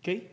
Ok?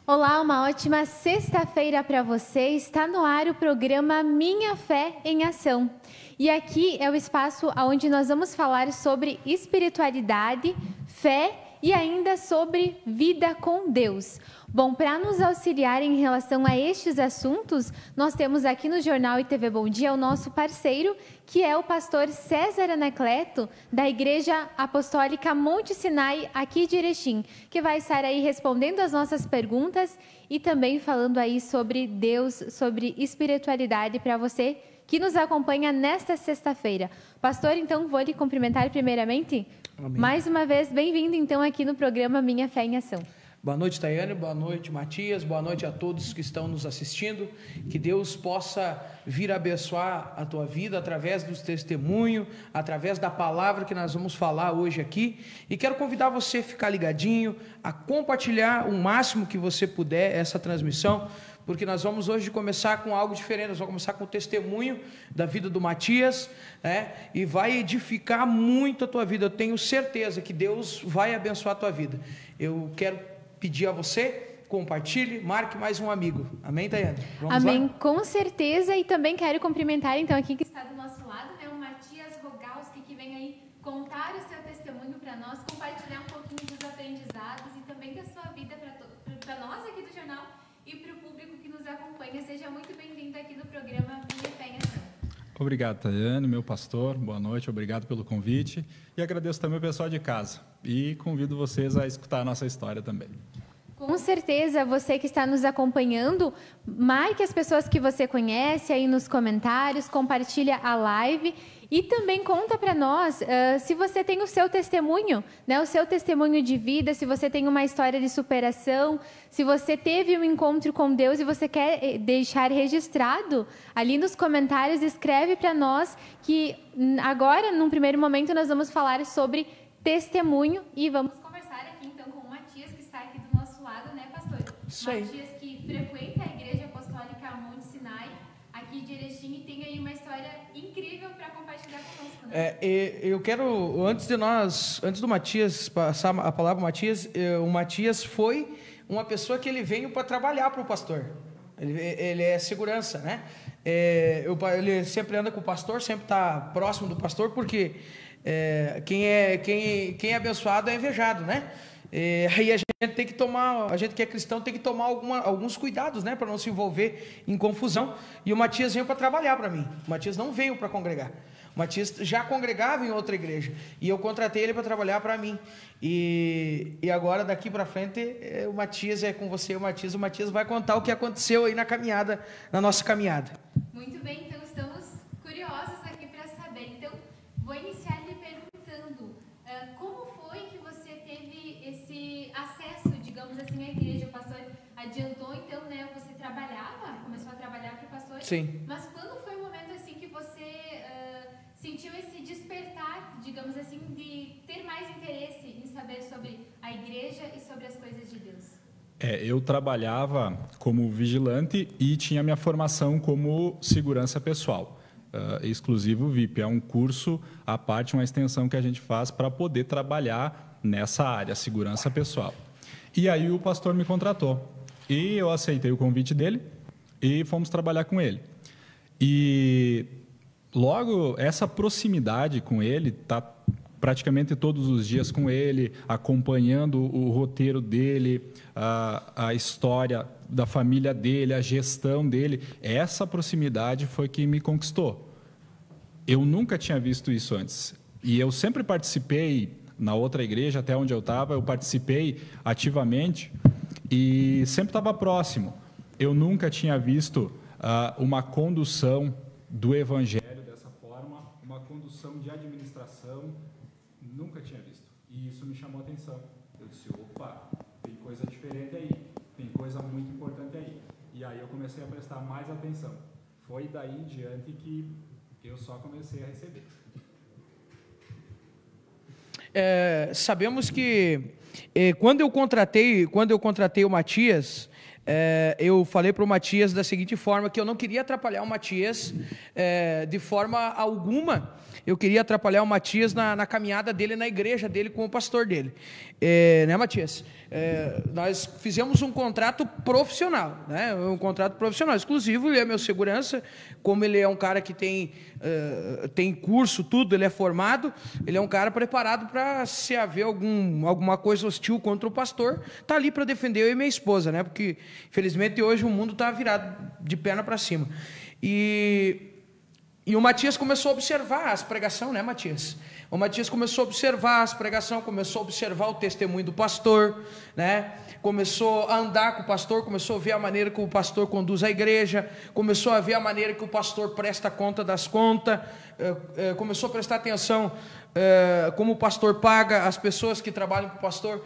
Olá, uma ótima sexta-feira para você. Está no ar o programa Minha Fé em Ação. E aqui é o espaço onde nós vamos falar sobre espiritualidade, fé e ainda sobre vida com Deus. Bom, para nos auxiliar em relação a estes assuntos, nós temos aqui no Jornal e TV Bom Dia o nosso parceiro, que é o pastor César Anacleto, da Igreja Apostólica Monte Sinai, aqui de Erechim, que vai estar aí respondendo as nossas perguntas e também falando aí sobre Deus, sobre espiritualidade para você que nos acompanha nesta sexta-feira. Pastor, então, vou lhe cumprimentar primeiramente. Amém. Mais uma vez, bem-vindo então aqui no programa Minha Fé em Ação. Boa noite, Tayane, boa noite, Matias, boa noite a todos que estão nos assistindo, que Deus possa vir abençoar a tua vida através dos testemunhos, através da palavra que nós vamos falar hoje aqui, e quero convidar você a ficar ligadinho, a compartilhar o máximo que você puder essa transmissão, porque nós vamos hoje começar com algo diferente, nós vamos começar com o testemunho da vida do Matias, né? E vai edificar muito a tua vida. Eu tenho certeza que Deus vai abençoar a tua vida. Eu quero pedir a você, compartilhe, marque mais um amigo. Amém, Tayane? Amém, lá? Com certeza. E também quero cumprimentar então aqui que está do nosso lado, né, o Matias Rogalski, que vem aí contar o seu testemunho para nós, compartilhar um pouquinho dos aprendizados e também da sua vida para nós aqui do jornal e para o público que nos acompanha. Seja muito bem-vindo aqui no programa Minha Fé em Ação. Obrigado, Tayane, meu pastor. Boa noite, obrigado pelo convite. E agradeço também o pessoal de casa. E convido vocês a escutar a nossa história também. Com certeza, você que está nos acompanhando, marque as pessoas que você conhece aí nos comentários, compartilha a live e também conta para nós se você tem o seu testemunho, né, o seu testemunho de vida, se você tem uma história de superação, se você teve um encontro com Deus e você quer deixar registrado ali nos comentários, escreve para nós que agora, num primeiro momento, nós vamos falar sobre testemunho e vamos conversar aqui então com o Matias, que está aqui do nosso lado, né, pastor? Isso aí. Matias, que frequenta a Igreja Apostólica Monte Sinai, aqui de Erechim, e tem aí uma história incrível para compartilhar conosco, né? Eu quero, antes do Matias passar a palavra para o Matias, o Matias foi uma pessoa que ele veio para trabalhar para o pastor. Ele é segurança, né? Ele sempre anda com o pastor, sempre está próximo do pastor, porque quem é abençoado é invejado, né? Aí a gente que é cristão tem que tomar alguns cuidados, né, para não se envolver em confusão. E o Matias veio para trabalhar para mim. O Matias não veio para congregar. O Matias já congregava em outra igreja e eu contratei ele para trabalhar para mim. E agora daqui para frente o Matias é com você, o Matias vai contar o que aconteceu aí na nossa caminhada. Muito bem, então estamos curiosos aqui para saber. Então vou iniciar lhe perguntando como foi que você teve esse acesso, digamos assim, à igreja. O pastor adiantou, então, né, você começou a trabalhar para o pastor. Sim. Mas quando foi o momento assim que você sentiu esse despertar, digamos assim, de ter mais interesse em saber sobre a igreja e sobre as coisas de Deus? Eu trabalhava como vigilante e tinha minha formação como segurança pessoal. Exclusivo VIP, é um curso à parte, uma extensão que a gente faz para poder trabalhar nessa área, segurança pessoal. E aí o pastor me contratou e eu aceitei o convite dele e fomos trabalhar com ele. E logo essa proximidade com ele, tá praticamente todos os dias com ele, acompanhando o roteiro dele, a história da família dele, a gestão dele, essa proximidade foi que me conquistou. Eu nunca tinha visto isso antes. E eu sempre participei, na outra igreja, até onde eu estava, eu participei ativamente e sempre estava próximo. Eu nunca tinha visto uma condução do evangelho dessa forma, uma condução de administração, nunca tinha visto. E isso me chamou a atenção. Eu disse, opa, tem coisa diferente aí, tem coisa muito importante aí. E aí eu comecei a prestar mais atenção. Foi daí em diante que eu só comecei a receber. Sabemos que quando eu contratei o Matias, eu falei para o Matias da seguinte forma, que eu não queria atrapalhar o Matias de forma alguma, eu queria atrapalhar o Matias na caminhada dele, na igreja dele com o pastor dele. Né, Matias? Nós fizemos um contrato profissional, né? Um contrato profissional exclusivo, ele é meu segurança, como ele é um cara que tem curso, tudo, ele é formado, ele é um cara preparado para, se haver alguma coisa hostil contra o pastor, tá ali para defender eu e minha esposa, né? Porque, infelizmente, hoje o mundo está virado de perna para cima. E o Matias começou a observar as pregações, né, Matias? O Matias começou a observar as pregações, começou a observar o testemunho do pastor, né? Começou a andar com o pastor, começou a ver a maneira que o pastor conduz a igreja, começou a ver a maneira que o pastor presta conta das contas, começou a prestar atenção como o pastor paga as pessoas que trabalham com o pastor.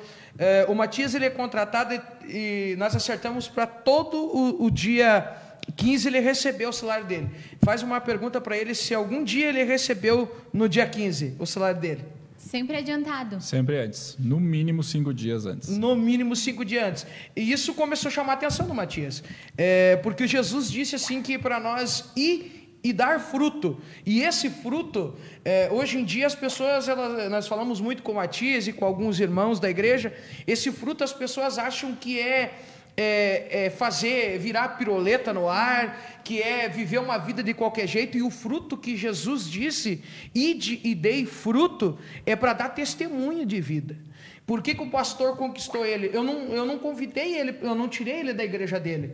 O Matias, ele é contratado e nós acertamos para todo o dia 15 ele recebeu o salário dele. Faz uma pergunta para ele se algum dia ele recebeu no dia 15 o salário dele. Sempre adiantado. Sempre antes. No mínimo 5 dias antes. No mínimo 5 dias antes. E isso começou a chamar a atenção do Matias. Porque Jesus disse assim que para nós ir e dar fruto. E esse fruto, hoje em dia as pessoas, nós falamos muito com o Matias e com alguns irmãos da igreja, esse fruto as pessoas acham que fazer, virar piroleta no ar, que é viver uma vida de qualquer jeito, e o fruto que Jesus disse, ide e dei fruto, é para dar testemunho de vida. Por que o pastor conquistou ele? Eu não convidei ele, eu não tirei ele da igreja dele.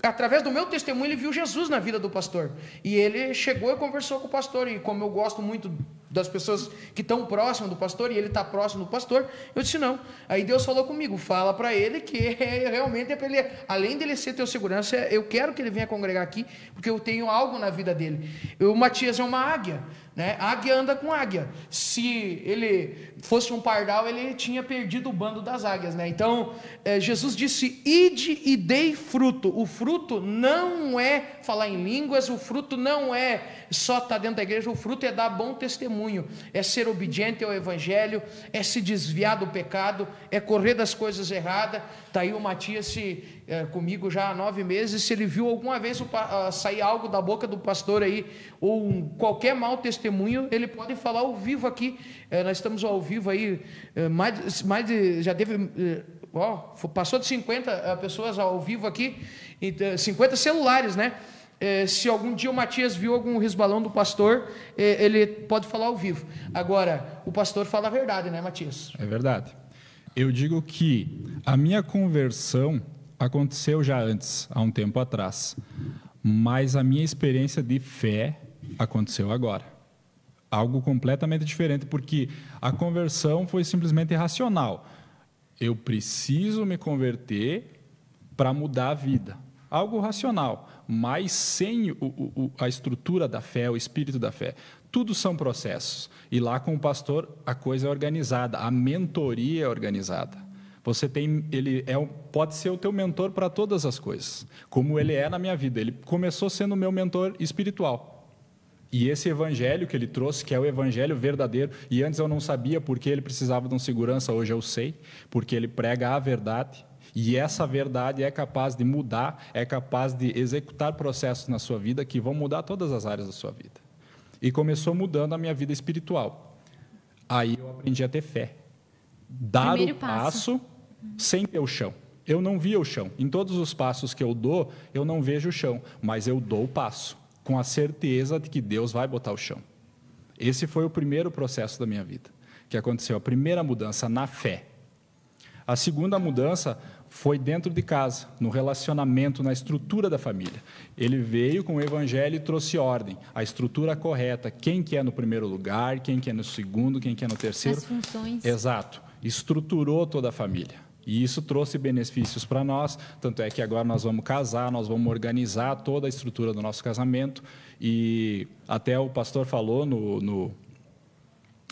Através do meu testemunho, ele viu Jesus na vida do pastor, e ele chegou e conversou com o pastor, e como eu gosto muito das pessoas que estão próximas do pastor, e ele está próximo do pastor, eu disse não. Aí Deus falou comigo, fala para ele que realmente é para ele, além dele ser teu segurança, eu quero que ele venha congregar aqui, porque eu tenho algo na vida dele. O Matias é uma águia, né? Águia anda com águia. Se ele fosse um pardal, ele tinha perdido o bando das águias, né? Então, Jesus disse, ide e dei fruto. O fruto não é falar em línguas, o fruto não é só estar dentro da igreja, o fruto é dar bom testemunho, é ser obediente ao evangelho, é se desviar do pecado, é correr das coisas erradas. Está aí o Matias comigo já há 9 meses, se ele viu alguma vez sair algo da boca do pastor aí, ou qualquer mau testemunho, ele pode falar ao vivo aqui. Nós estamos ao vivo aí, já teve, passou de 50 pessoas ao vivo aqui, 50 celulares, né? Se algum dia o Matias viu algum resbalão do pastor, ele pode falar ao vivo. Agora, o pastor fala a verdade, né, Matias? É verdade. Eu digo que a minha conversão aconteceu já antes, há um tempo atrás, mas a minha experiência de fé aconteceu agora. Algo completamente diferente, porque a conversão foi simplesmente racional. Eu preciso me converter para mudar a vida. Algo racional, mas sem a estrutura da fé, o espírito da fé. Tudo são processos. E lá com o pastor a coisa é organizada, a mentoria é organizada. Ele pode ser o teu mentor para todas as coisas, como ele é na minha vida. Ele começou sendo o meu mentor espiritual. E esse evangelho que ele trouxe, que é o evangelho verdadeiro, e antes eu não sabia porque ele precisava de um segurança, hoje eu sei, porque ele prega a verdade. E essa verdade é capaz de mudar, é capaz de executar processos na sua vida que vão mudar todas as áreas da sua vida. E começou mudando a minha vida espiritual. Aí eu aprendi a ter fé. Dar o passo sem ter o chão. Eu não via o chão. Em todos os passos que eu dou, eu não vejo o chão, mas eu dou o passo, com a certeza de que Deus vai botar o chão. Esse foi o primeiro processo da minha vida, que aconteceu, a primeira mudança na fé. A segunda mudança foi dentro de casa, no relacionamento, na estrutura da família. Ele veio com o evangelho e trouxe ordem, a estrutura correta, quem que é no primeiro lugar, quem que é no segundo, quem que é no terceiro. As funções. Exato. Estruturou toda a família. E isso trouxe benefícios para nós, tanto é que agora nós vamos casar, nós vamos organizar toda a estrutura do nosso casamento. E até o pastor falou no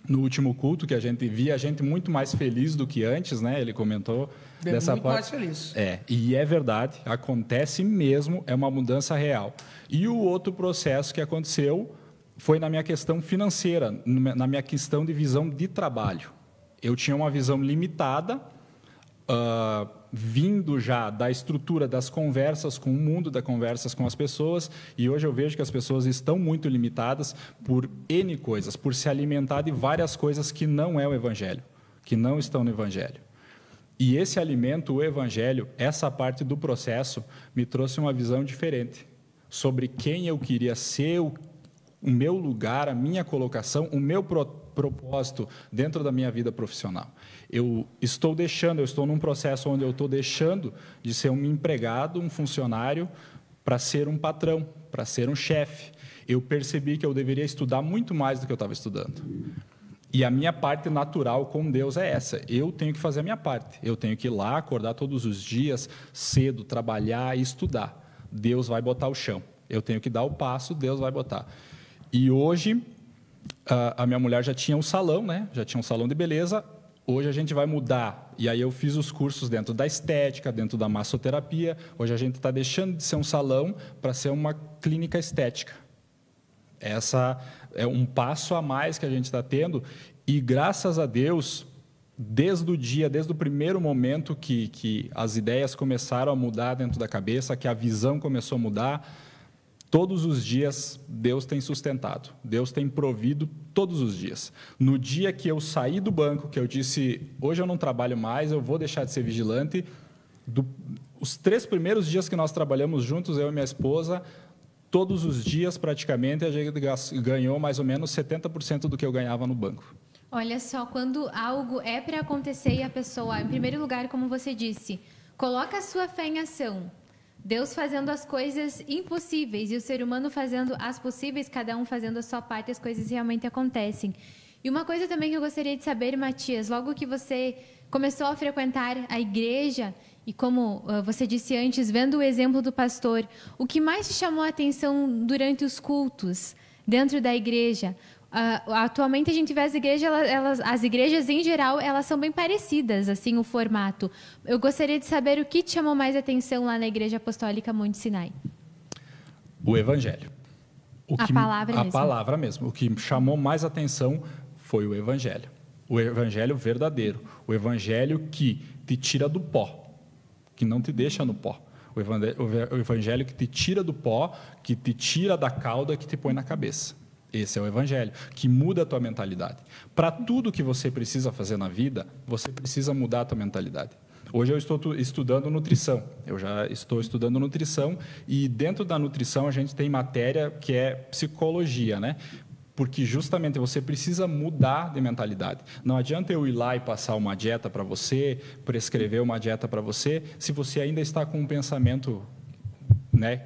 último culto que a gente via a gente muito mais feliz do que antes, né? Ele comentou dessa muito parte. Mais feliz. E é verdade, acontece mesmo, é uma mudança real. E o outro processo que aconteceu foi na minha questão financeira, na minha questão de visão de trabalho. Eu tinha uma visão limitada vindo já da estrutura das conversas com o mundo, das conversas com as pessoas, e hoje eu vejo que as pessoas estão muito limitadas por N coisas, por se alimentar de várias coisas que não é o Evangelho, que não estão no Evangelho. E esse alimento, o Evangelho, essa parte do processo, me trouxe uma visão diferente sobre quem eu queria ser, o meu lugar, a minha colocação, o meu propósito dentro da minha vida profissional. Eu estou num processo onde eu estou deixando de ser um empregado, um funcionário, para ser um patrão, para ser um chefe. Eu percebi que eu deveria estudar muito mais do que eu estava estudando. E a minha parte natural com Deus é essa. Eu tenho que fazer a minha parte. Eu tenho que ir lá, acordar todos os dias, cedo, trabalhar e estudar. Deus vai botar o chão. Eu tenho que dar o passo, Deus vai botar. E hoje, a minha mulher já tinha um salão, né? Já tinha um salão de beleza. Hoje a gente vai mudar. E aí eu fiz os cursos dentro da estética, dentro da massoterapia. Hoje a gente está deixando de ser um salão para ser uma clínica estética. Essa é um passo a mais que a gente está tendo. E graças a Deus, desde o primeiro momento que as ideias começaram a mudar dentro da cabeça, que a visão começou a mudar, todos os dias, Deus tem sustentado. Deus tem provido todos os dias. No dia que eu saí do banco, que eu disse, hoje eu não trabalho mais, eu vou deixar de ser vigilante, os 3 primeiros dias que nós trabalhamos juntos, eu e minha esposa, todos os dias, praticamente, a gente ganhou mais ou menos 70% do que eu ganhava no banco. Olha só, quando algo é para acontecer e a pessoa, em primeiro lugar, como você disse, coloca a sua fé em ação. Deus fazendo as coisas impossíveis e o ser humano fazendo as possíveis, cada um fazendo a sua parte, as coisas realmente acontecem. E uma coisa também que eu gostaria de saber, Matias, logo que você começou a frequentar a igreja e como você disse antes, vendo o exemplo do pastor, o que mais te chamou a atenção durante os cultos dentro da igreja? Atualmente a gente vê as igrejas em geral, elas são bem parecidas, assim, o formato. Eu gostaria de saber o que te chamou mais atenção lá na Igreja Apostólica Monte Sinai. O Evangelho. A palavra mesmo. O que chamou mais atenção foi o Evangelho. O Evangelho verdadeiro. O Evangelho que te tira do pó, que não te deixa no pó. O Evangelho que te tira do pó, que te tira da cauda, que te põe na cabeça. Esse é o Evangelho, que muda a tua mentalidade. Para tudo que você precisa fazer na vida, você precisa mudar a tua mentalidade. Hoje eu estou estudando nutrição. Eu já estou estudando nutrição e dentro da nutrição a gente tem matéria que é psicologia, né? Porque justamente você precisa mudar de mentalidade. Não adianta eu ir lá e passar uma dieta para você, prescrever uma dieta para você, se você ainda está com um pensamento, né?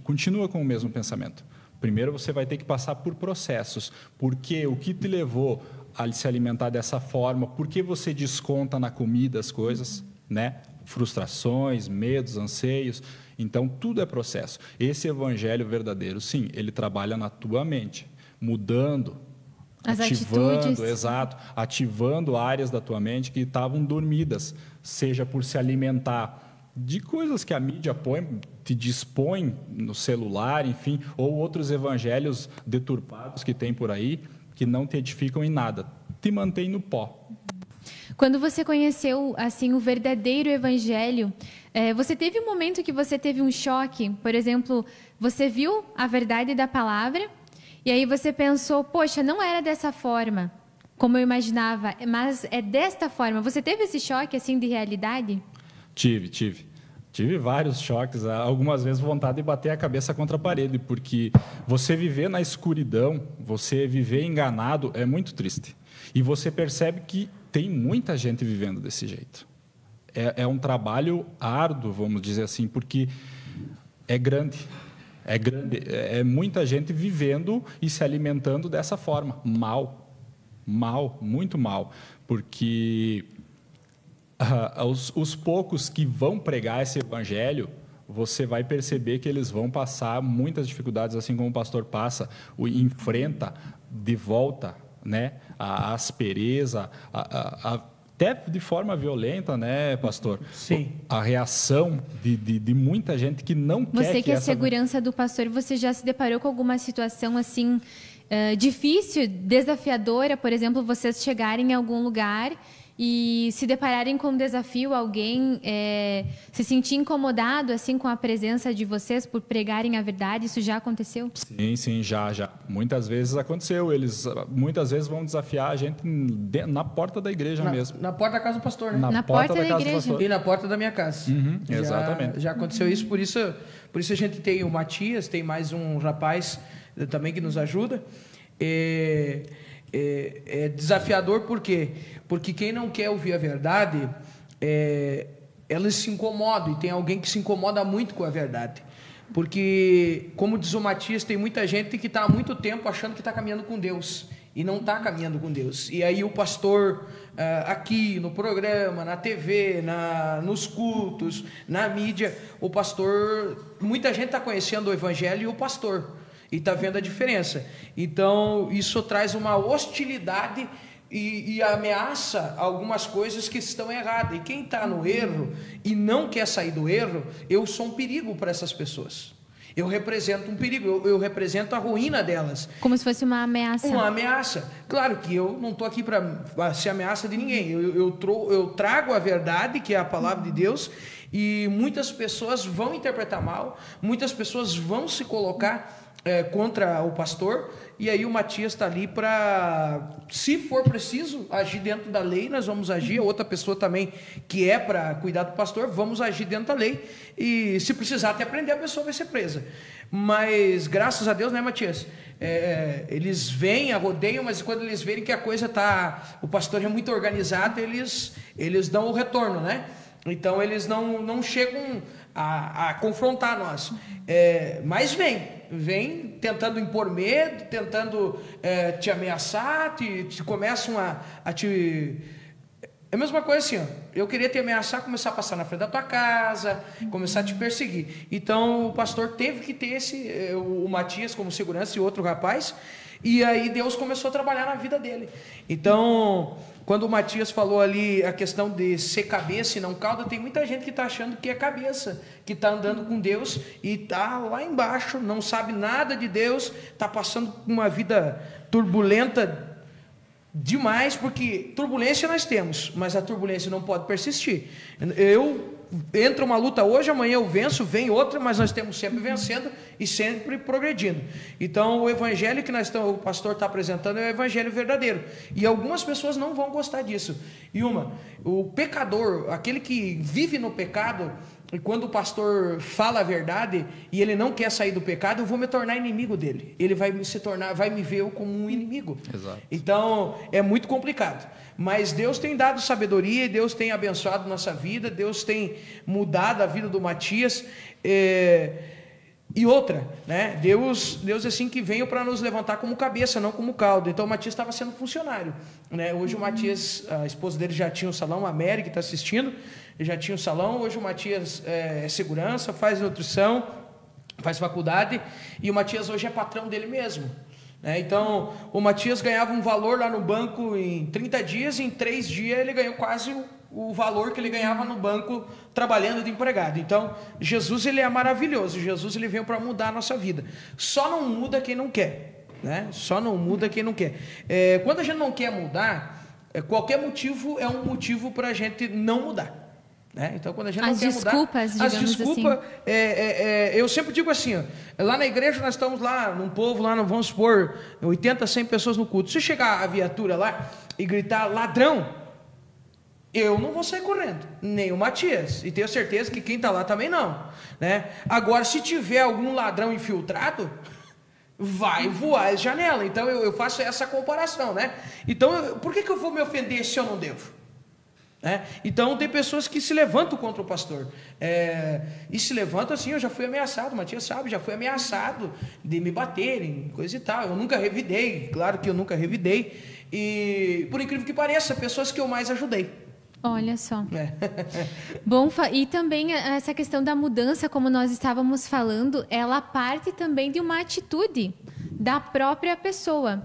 Continua com o mesmo pensamento. Primeiro você vai ter que passar por processos. Porque o que te levou a se alimentar dessa forma? Por que você desconta na comida as coisas? Né? Frustrações, medos, anseios. Então, tudo é processo. Esse evangelho verdadeiro, sim, ele trabalha na tua mente, mudando, ativando, exato, ativando áreas da tua mente que estavam dormidas, seja por se alimentar de coisas que a mídia te dispõe no celular, enfim, ou outros evangelhos deturpados que tem por aí, que não te edificam em nada, te mantém no pó. Quando você conheceu assim o verdadeiro evangelho, você teve um momento que você teve um choque? Por exemplo, você viu a verdade da palavra e aí você pensou, poxa, não era dessa forma como eu imaginava, mas é desta forma. Você teve esse choque assim de realidade? Tive vários choques, algumas vezes vontade de bater a cabeça contra a parede, porque você viver na escuridão, você viver enganado é muito triste. E você percebe que tem muita gente vivendo desse jeito. É um trabalho árduo, vamos dizer assim, porque é grande. É muita gente vivendo e se alimentando dessa forma, muito mal, porque os poucos que vão pregar esse evangelho, você vai perceber que eles vão passar muitas dificuldades, assim como o pastor passa, enfrenta de volta, né, a aspereza, até de forma violenta, né, pastor? Sim. A reação de muita gente que não quer Você que é segurança do pastor, você já se deparou com alguma situação assim difícil, desafiadora, por exemplo, vocês chegarem em algum lugar e se depararem com um desafio, alguém se sentir incomodado assim com a presença de vocês por pregarem a verdade, isso já aconteceu? Sim, já. Muitas vezes aconteceu. Eles muitas vezes vão desafiar a gente na porta da igreja mesmo. Na porta da casa do pastor, né? Na porta da casa igreja. do pastor. E na porta da minha casa. Exatamente. Já aconteceu isso, por isso a gente tem o Matias, tem mais um rapaz também que nos ajuda. É desafiador por quê? Porque quem não quer ouvir a verdade, elas se incomodam, e tem alguém que se incomoda muito com a verdade. Porque, como diz o Matias, tem muita gente que está há muito tempo achando que está caminhando com Deus e não está caminhando com Deus. E aí o pastor, aqui no programa, na TV, nos cultos, na mídia, o pastor, muita gente está conhecendo o evangelho e o pastor, e está vendo a diferença. Então isso traz uma hostilidade e ameaça algumas coisas que estão erradas. E quem está no erro e não quer sair do erro, eu sou um perigo para essas pessoas. Eu represento um perigo, eu represento a ruína delas. Como se fosse uma ameaça. Uma ameaça. Claro que eu não estou aqui para ser ameaça de ninguém. Eu trago a verdade, que é a palavra de Deus, e muitas pessoas vão interpretar mal, muitas pessoas vão se colocar contra o pastor, e aí o Matias está ali para, se for preciso, agir dentro da lei. Nós vamos agir. A outra pessoa também que é para cuidar do pastor, vamos agir dentro da lei, e se precisar até prender, a pessoa vai ser presa. Mas graças a Deus, né, Matias, eles vêm, rodeiam, mas quando eles verem que a coisa o pastor é muito organizado, eles dão o retorno, né? Então eles não chegam a confrontar nós, mas vem tentando impor medo, tentando te ameaçar, começam a te... É a mesma coisa assim, ó, eu queria te ameaçar, começar a passar na frente da tua casa, começar a te perseguir. Então o pastor teve que ter o Matias como segurança e outro rapaz, e aí Deus começou a trabalhar na vida dele. Então, quando o Matias falou ali a questão de ser cabeça e não cauda, tem muita gente que está achando que é cabeça, que está andando com Deus e está lá embaixo, não sabe nada de Deus, está passando uma vida turbulenta demais, porque turbulência nós temos, mas a turbulência não pode persistir. Entra uma luta hoje, amanhã eu venço, vem outra, mas nós temos sempre vencendo e sempre progredindo. Então o evangelho que o pastor está apresentando é o evangelho verdadeiro, e algumas pessoas não vão gostar disso. E o pecador, aquele que vive no pecado, e quando o pastor fala a verdade e ele não quer sair do pecado, eu vou me tornar inimigo dele. Ele vai me ver eu como um inimigo. Exato. Então é muito complicado. Mas Deus tem dado sabedoria, Deus tem abençoado nossa vida, Deus tem mudado a vida do Matias. E outra, né? Deus assim que veio para nos levantar como cabeça, não como cauda. Então o Matias estava sendo funcionário, né? Hoje o Matias, a esposa dele já tinha um salão, a Mary que está assistindo, já tinha um salão. Hoje o Matias é segurança, faz nutrição, faz faculdade, e o Matias hoje é patrão dele mesmo, né? Então o Matias ganhava um valor lá no banco em 30 dias, em 3 dias ele ganhou quase o valor que ele ganhava no banco trabalhando de empregado. Então Jesus, ele é maravilhoso. Jesus, ele veio para mudar a nossa vida. Só não muda quem não quer, né? Só não muda quem não quer. Quando a gente não quer mudar, qualquer motivo é um motivo para a gente não mudar, né? Então quando a gente não quer mudar, as desculpas, eu sempre digo assim, ó, lá na igreja nós estamos lá num povo lá, vamos supor 80, 100 pessoas no culto. Se chegar a viatura lá e gritar ladrão, eu não vou sair correndo, nem o Matias, e tenho certeza que quem está lá também não, né? Agora, se tiver algum ladrão infiltrado, vai voar as janelas. Então eu faço essa comparação, né? Então por que eu vou me ofender se eu não devo? Então tem pessoas que se levantam contra o pastor, e se levantam assim. Eu já fui ameaçado, o Matias sabe, já fui ameaçado de me baterem, coisa e tal. Eu nunca revidei, claro que eu nunca revidei, e por incrível que pareça, pessoas que eu mais ajudei. Olha só. Bom, e também essa questão da mudança, como nós estávamos falando, ela parte também de uma atitude da própria pessoa.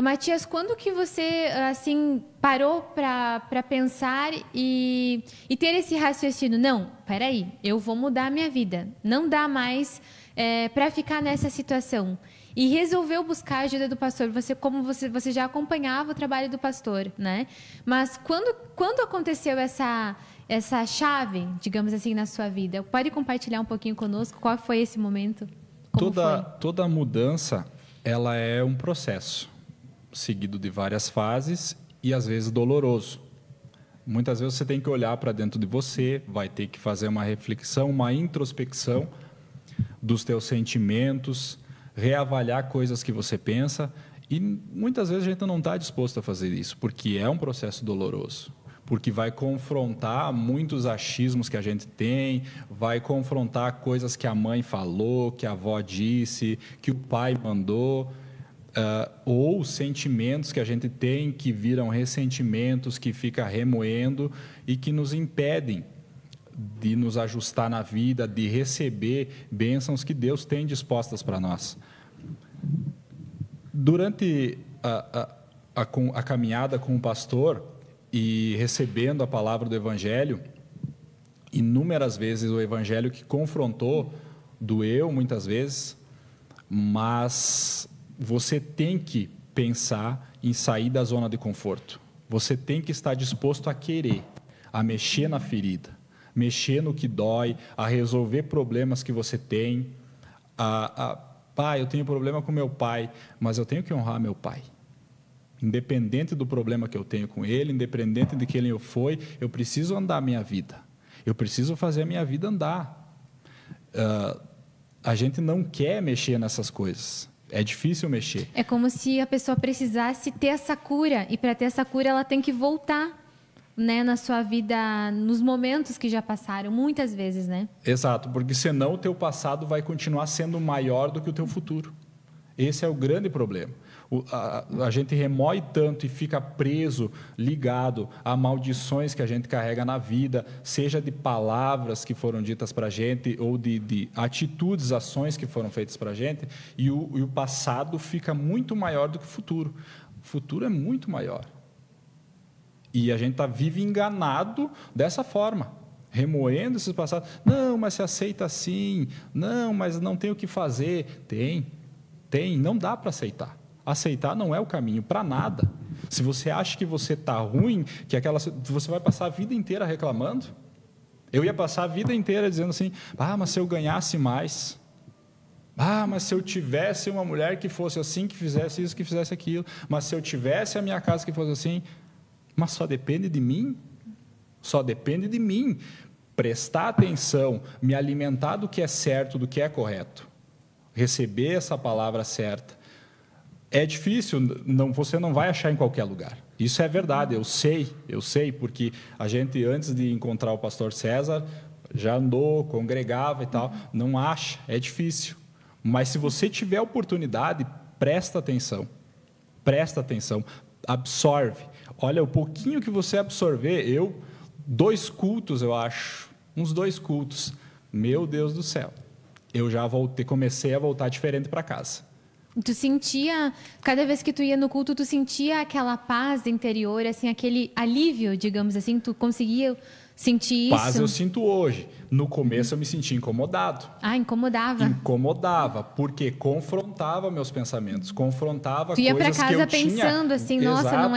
Matias, quando que você assim parou para pensar e ter esse raciocínio? Não, peraí, eu vou mudar a minha vida. Não dá mais para ficar nessa situação. e resolveu buscar a ajuda do pastor. Você já acompanhava o trabalho do pastor, né? Mas quando aconteceu essa chave, digamos assim, na sua vida? Pode compartilhar um pouquinho conosco? Qual foi esse momento? Toda mudança, ela é um processo seguido de várias fases e às vezes doloroso. Muitas vezes você tem que olhar para dentro de você, vai ter que fazer uma reflexão, uma introspecção dos teus sentimentos, reavaliar coisas que você pensa, e muitas vezes a gente não está disposto a fazer isso, porque é um processo doloroso, porque vai confrontar muitos achismos que a gente tem, vai confrontar coisas que a mãe falou, que a avó disse, que o pai mandou, ou sentimentos que a gente tem que viram ressentimentos, que fica remoendo e que nos impedem de nos ajustar na vida, de receber bênçãos que Deus tem dispostas para nós. Durante a caminhada com o pastor e recebendo a palavra do Evangelho, inúmeras vezes o Evangelho que confrontou, doeu muitas vezes, mas você tem que pensar em sair da zona de conforto. Você tem que estar disposto a querer, a mexer na ferida, mexer no que dói, a resolver problemas que você tem. Pai, eu tenho problema com meu pai, mas eu tenho que honrar meu pai. Independente do problema que eu tenho com ele, independente de quem ele foi, eu preciso andar a minha vida. Eu preciso fazer a minha vida andar. A gente não quer mexer nessas coisas. É difícil mexer. É como se a pessoa precisasse ter essa cura, e para ter essa cura ela tem que voltar, né, na sua vida, nos momentos que já passaram, muitas vezes, né? Exato, porque senão o teu passado vai continuar sendo maior do que o teu futuro. Esse é o grande problema. A gente remói tanto e fica preso, ligado a maldições que a gente carrega na vida, seja de palavras que foram ditas para a gente ou de atitudes, ações que foram feitas para a gente, e o passado fica muito maior do que o futuro. O futuro é muito maior. E a gente vive enganado dessa forma, remoendo esses passados. Não, mas se aceita assim. Não, mas não tem o que fazer. Tem. Não dá para aceitar. Aceitar não é o caminho para nada. Se você acha que você está ruim, você vai passar a vida inteira reclamando. Eu ia passar a vida inteira dizendo assim, mas se eu ganhasse mais. Mas se eu tivesse uma mulher que fosse assim, que fizesse isso, que fizesse aquilo. Mas se eu tivesse a minha casa que fosse assim. Mas só depende de mim. Só depende de mim. Prestar atenção, me alimentar do que é certo, do que é correto. Receber essa palavra certa. É difícil, você não vai achar em qualquer lugar. Isso é verdade, eu sei, porque a gente, antes de encontrar o pastor César, já andou, congregava e tal, não acha, é difícil. Mas se você tiver oportunidade, presta atenção, absorve. Olha, o pouquinho que você absorver, 2 cultos, eu acho, uns 2 cultos, meu Deus do céu, eu já comecei a voltar diferente para casa. Tu sentia, cada vez que tu ia no culto, tu sentia aquela paz interior, assim, aquele alívio, digamos assim, tu conseguia sentir isso? Paz eu sinto hoje. No começo eu me sentia incomodado. Incomodava? Incomodava, porque confrontava meus pensamentos, confrontava coisas que eu tinha. Tu ia para casa pensando assim, nossa, Exato.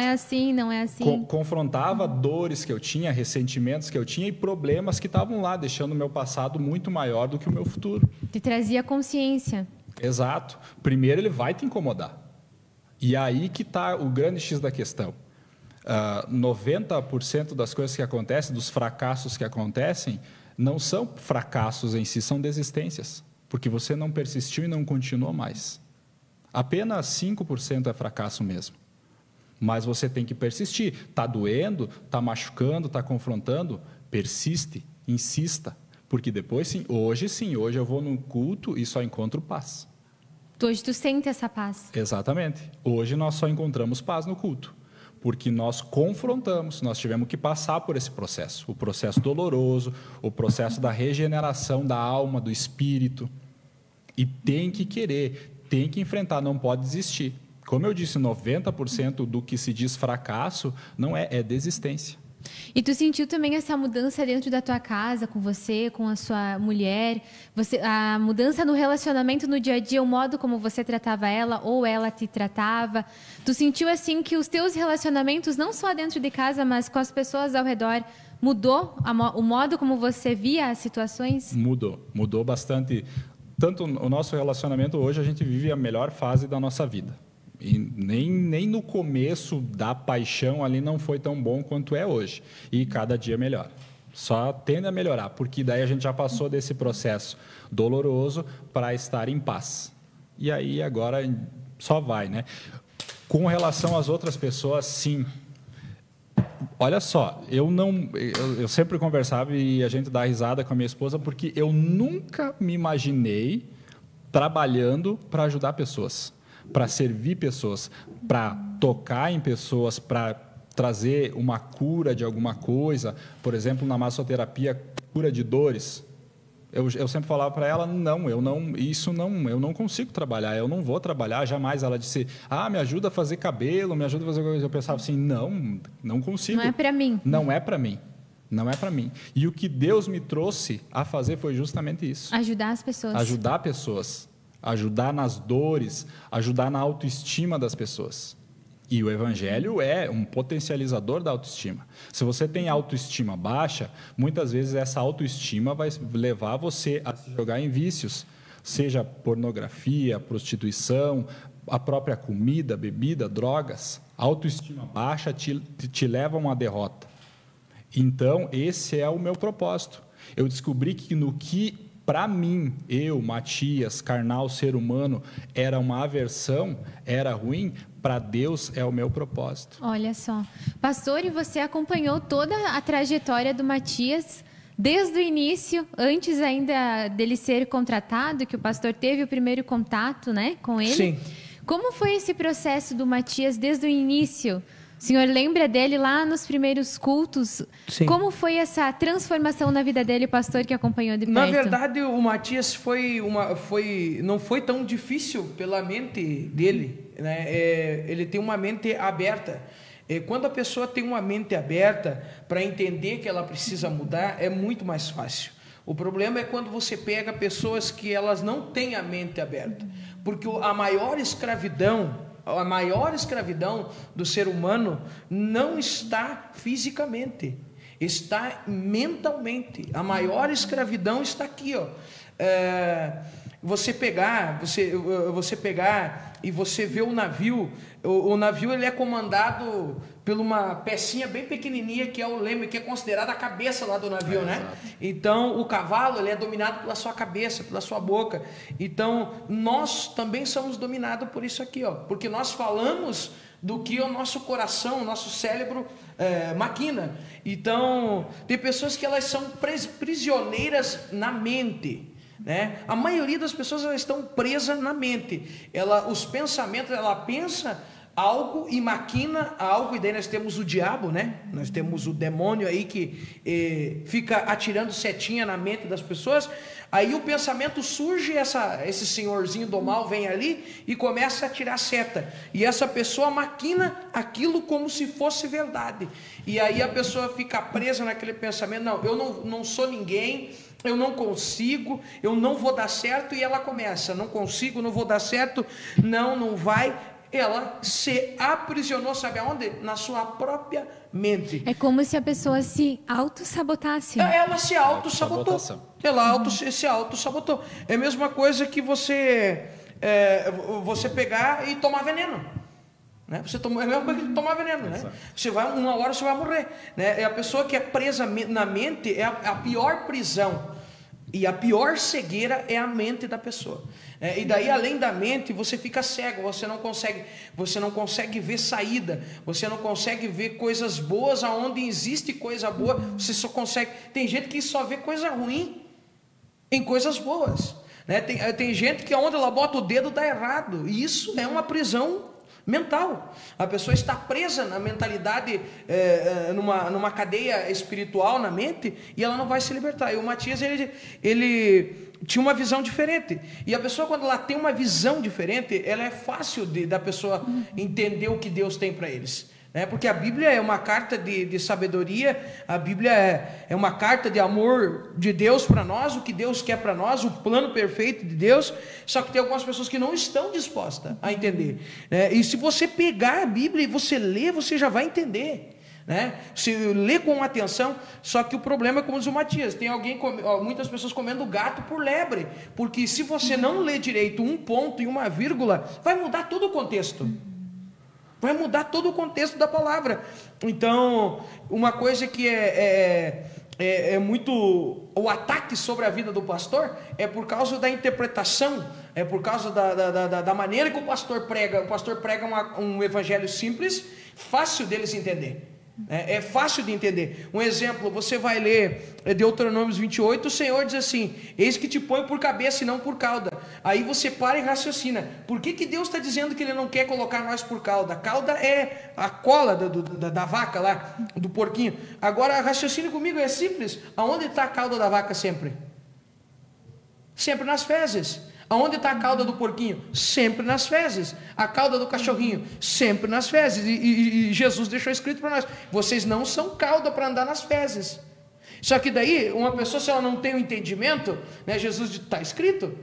não é assim. Confrontava dores que eu tinha, ressentimentos que eu tinha e problemas que estavam lá, deixando o meu passado muito maior do que o meu futuro. Te trazia consciência. Exato. Primeiro ele vai te incomodar. E aí que está o grande X da questão. 90% das coisas que acontecem, dos fracassos que acontecem, não são fracassos em si, são desistências. Porque você não persistiu e não continuou mais. Apenas 5% é fracasso mesmo. Mas você tem que persistir. Está doendo, está machucando, está confrontando, persiste, insista. Porque depois, hoje eu vou num culto e só encontro paz. Hoje tu sente essa paz. Exatamente. Hoje nós só encontramos paz no culto. Porque nós confrontamos, nós tivemos que passar por esse processo. O processo doloroso, o processo da regeneração da alma, do espírito. E tem que querer, tem que enfrentar, não pode desistir. Como eu disse, 90% do que se diz fracasso não é desistência. E tu sentiu também essa mudança dentro da tua casa, com você, com a sua mulher? A mudança no relacionamento no dia a dia, o modo como você tratava ela ou ela te tratava? Tu sentiu assim que os teus relacionamentos, não só dentro de casa, mas com as pessoas ao redor, mudou o modo como você via as situações? Mudou bastante. Tanto o nosso relacionamento, hoje a gente vive a melhor fase da nossa vida. E nem no começo da paixão ali não foi tão bom quanto é hoje. E cada dia melhor. Só tende a melhorar, porque daí a gente já passou desse processo doloroso para estar em paz. E aí agora só vai, né? Com relação às outras pessoas, sim. Olha só, eu sempre conversava e a gente dá risada com a minha esposa, porque eu nunca me imaginei trabalhando para ajudar pessoas, para servir pessoas, para tocar em pessoas, para trazer uma cura de alguma coisa. Por exemplo, na massoterapia, cura de dores. Eu sempre falava para ela, eu não consigo trabalhar, eu não vou trabalhar jamais. Ela disse, me ajuda a fazer cabelo, me ajuda a fazer coisa. Eu pensava assim, não consigo. Não é para mim. Não é para mim. Não é para mim. E o que Deus me trouxe a fazer foi justamente isso. Ajudar as pessoas. Ajudar pessoas. Ajudar nas dores, ajudar na autoestima das pessoas. E o Evangelho é um potencializador da autoestima. Se você tem autoestima baixa, muitas vezes essa autoestima vai levar você a se jogar em vícios, seja pornografia, prostituição, a própria comida, bebida, drogas. A autoestima baixa te leva a uma derrota. Então, esse é o meu propósito. Eu descobri que no que, para mim, eu, Matias, carnal, ser humano, era uma aversão, era ruim, para Deus é o meu propósito. Olha só. Pastor, e você acompanhou toda a trajetória do Matias desde o início, antes ainda dele ser contratado, que o pastor teve o primeiro contato, né, com ele? Sim. Como foi esse processo do Matias desde o início? O senhor lembra dele lá nos primeiros cultos? Sim. Como foi essa transformação na vida dele, pastor, que acompanhou de perto? Na verdade, o Matias não foi tão difícil pela mente dele, né? Ele tem uma mente aberta. Quando a pessoa tem uma mente aberta para entender que ela precisa mudar, é muito mais fácil. O problema é quando você pega pessoas que elas não têm a mente aberta. Porque a maior escravidão do ser humano não está fisicamente, está mentalmente. A maior escravidão está aqui, ó. Você pegar e você vê o navio ele é comandado por uma pecinha bem pequenininha que é o leme, que é considerada a cabeça lá do navio, né? Então o cavalo ele é dominado pela sua cabeça, pela sua boca. Então nós também somos dominados por isso aqui, ó, porque nós falamos do que o nosso coração, o nosso cérebro maquina. Então tem pessoas que elas são prisioneiras na mente. Né? A maioria das pessoas elas estão presas na mente. Os pensamentos, ela pensa algo e maquina algo, e daí nós temos o diabo, né? Nós temos o demônio aí que fica atirando setinha na mente das pessoas. Aí o pensamento surge, esse senhorzinho do mal vem ali e começa a tirar seta. E essa pessoa maquina aquilo como se fosse verdade. E aí a pessoa fica presa naquele pensamento, não, eu não sou ninguém, eu não consigo, eu não vou dar certo. E ela começa, não consigo, não vou dar certo, não vai. Ela se aprisionou, sabe aonde? Na sua própria mente. É como se a pessoa se auto-sabotasse. Ela se auto-sabotou. Ela se auto-sabotou. É a mesma coisa que você pegar e tomar veneno. Né? É a mesma coisa que tomar veneno. Né? Uma hora você vai morrer. Né? A pessoa que é presa na mente é a pior prisão. E a pior cegueira é a mente da pessoa. E daí, além da mente, você fica cego, você não consegue ver saída, você não consegue ver coisas boas. Aonde existe coisa boa, você só consegue. Tem gente que só vê coisa ruim em coisas boas. Né? Tem gente que onde ela bota o dedo dá errado. E isso é uma prisão mental. A pessoa está presa na mentalidade, numa cadeia espiritual na mente, e ela não vai se libertar. E o Matias, ele tinha uma visão diferente. E a pessoa, quando ela tem uma visão diferente, ela é fácil da pessoa entender o que Deus tem para eles. Porque a Bíblia é uma carta de sabedoria, a Bíblia é uma carta de amor de Deus para nós, o que Deus quer para nós, o plano perfeito de Deus. Só que tem algumas pessoas que não estão dispostas a entender, e se você pegar a Bíblia e você ler, você já vai entender, se lê com atenção. Só que o problema é como diz o Matias, tem muitas pessoas comendo gato por lebre, porque se você não lê direito um ponto e uma vírgula, vai mudar todo o contexto. Vai mudar todo o contexto da palavra. Então, uma coisa que é muito... O ataque sobre a vida do pastor é por causa da interpretação, é por causa da maneira que o pastor prega. O pastor prega um evangelho simples, fácil deles entender. É fácil de entender. Um exemplo, você vai ler Deuteronômio 28, o Senhor diz assim: eis que te põe por cabeça e não por cauda. Aí você para e raciocina, por que Deus está dizendo que Ele não quer colocar nós por cauda? Cauda é a cola da vaca lá, do porquinho. Agora raciocine comigo, é simples. Aonde está a cauda da vaca sempre? Sempre nas fezes. Aonde está a cauda do porquinho? Sempre nas fezes. A cauda do cachorrinho? Sempre nas fezes. E Jesus deixou escrito para nós: vocês não são cauda para andar nas fezes. Só que daí, uma pessoa, se ela não tem o entendimento, Jesus está escrito: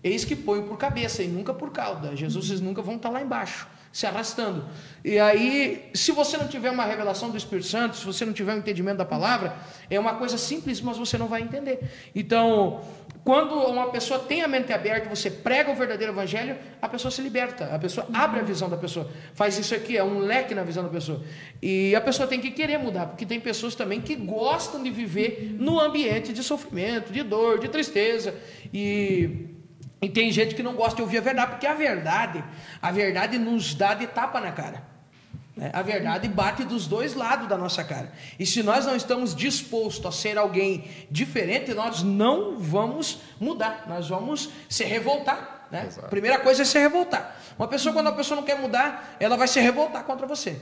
eis que põe por cabeça e nunca por cauda. Jesus, vocês nunca vão estar lá embaixo, se arrastando. E aí, se você não tiver uma revelação do Espírito Santo, se você não tiver um entendimento da palavra, é uma coisa simples, mas você não vai entender. Então, quando uma pessoa tem a mente aberta, você prega o verdadeiro evangelho, a pessoa se liberta, a pessoa abre a visão da pessoa, faz isso aqui, é um leque na visão da pessoa. E a pessoa tem que querer mudar, porque tem pessoas também que gostam de viver no ambiente de sofrimento, de dor, de tristeza, e tem gente que não gosta de ouvir a verdade, porque a verdade nos dá de tapa na cara. A verdade bate dos dois lados da nossa cara. E se nós não estamos dispostos a ser alguém diferente, nós não vamos mudar, nós vamos se revoltar. A primeira coisa é se revoltar. Quando a pessoa não quer mudar, ela vai se revoltar contra você.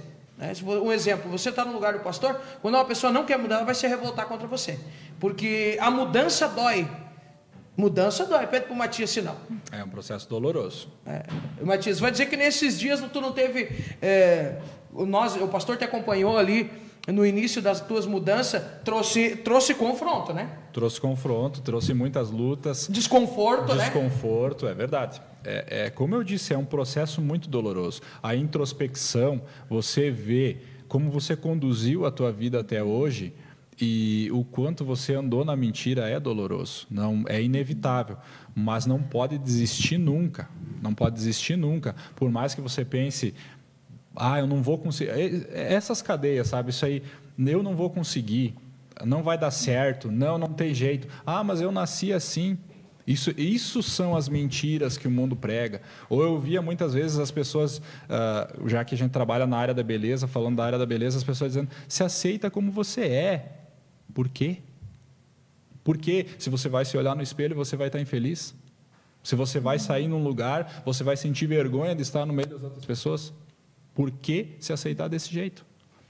Um exemplo, você está no lugar do pastor, quando uma pessoa não quer mudar, ela vai se revoltar contra você. Porque a mudança dói. Mudança dói. Pede para o Matias sinal. É um processo doloroso. Matias, vai dizer que nesses dias tu não teve... o pastor te acompanhou ali no início das tuas mudanças, trouxe confronto, né? Trouxe confronto, trouxe muitas lutas. Desconforto, né? Desconforto, é verdade. Como eu disse, é um processo muito doloroso. A introspecção, você vê como você conduziu a tua vida até hoje... E o quanto você andou na mentira é doloroso, não é inevitável, mas não pode desistir nunca, não pode desistir nunca, por mais que você pense, eu não vou conseguir, essas cadeias, sabe, isso aí, eu não vou conseguir, não vai dar certo, não tem jeito, mas eu nasci assim. Isso são as mentiras que o mundo prega. Ou eu via muitas vezes as pessoas, já que a gente trabalha na área da beleza, falando da área da beleza, as pessoas dizendo, se aceita como você é. Por quê? Porque se você vai se olhar no espelho, você vai estar infeliz? Se você vai sair num lugar, você vai sentir vergonha de estar no meio das outras pessoas? Por que se aceitar desse jeito?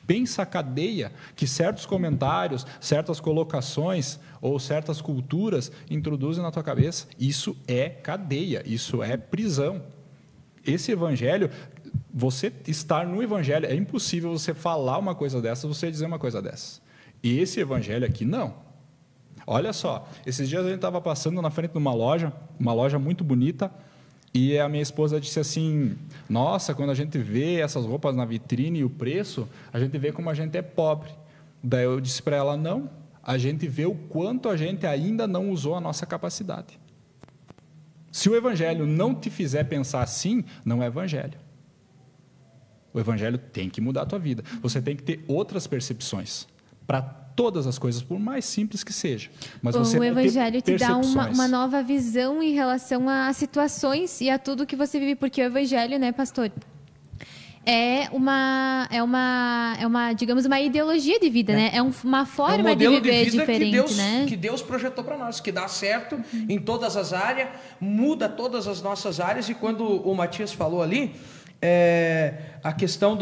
Pensa a cadeia que certos comentários, certas colocações ou certas culturas introduzem na tua cabeça. Isso é cadeia, isso é prisão. Esse evangelho, você estar no evangelho, é impossível você falar uma coisa dessa, você dizer uma coisa dessa. E esse evangelho aqui, não. Olha só, esses dias a gente estava passando na frente de uma loja muito bonita, e a minha esposa disse assim, nossa, quando a gente vê essas roupas na vitrine e o preço, a gente vê como a gente é pobre. Daí eu disse para ela, não, a gente vê o quanto a gente ainda não usou a nossa capacidade. Se o evangelho não te fizer pensar assim, não é evangelho. O evangelho tem que mudar a tua vida. Você tem que ter outras percepções para todas as coisas, por mais simples que seja. Mas você o evangelho te dá uma nova visão em relação às situações e a tudo que você vive, porque o evangelho, né, pastor, é uma digamos, uma ideologia de vida, né? É uma forma de viver diferente, né? Que Deus projetou para nós, que dá certo em todas as áreas, muda todas as nossas áreas. E quando o Matias falou ali, a questão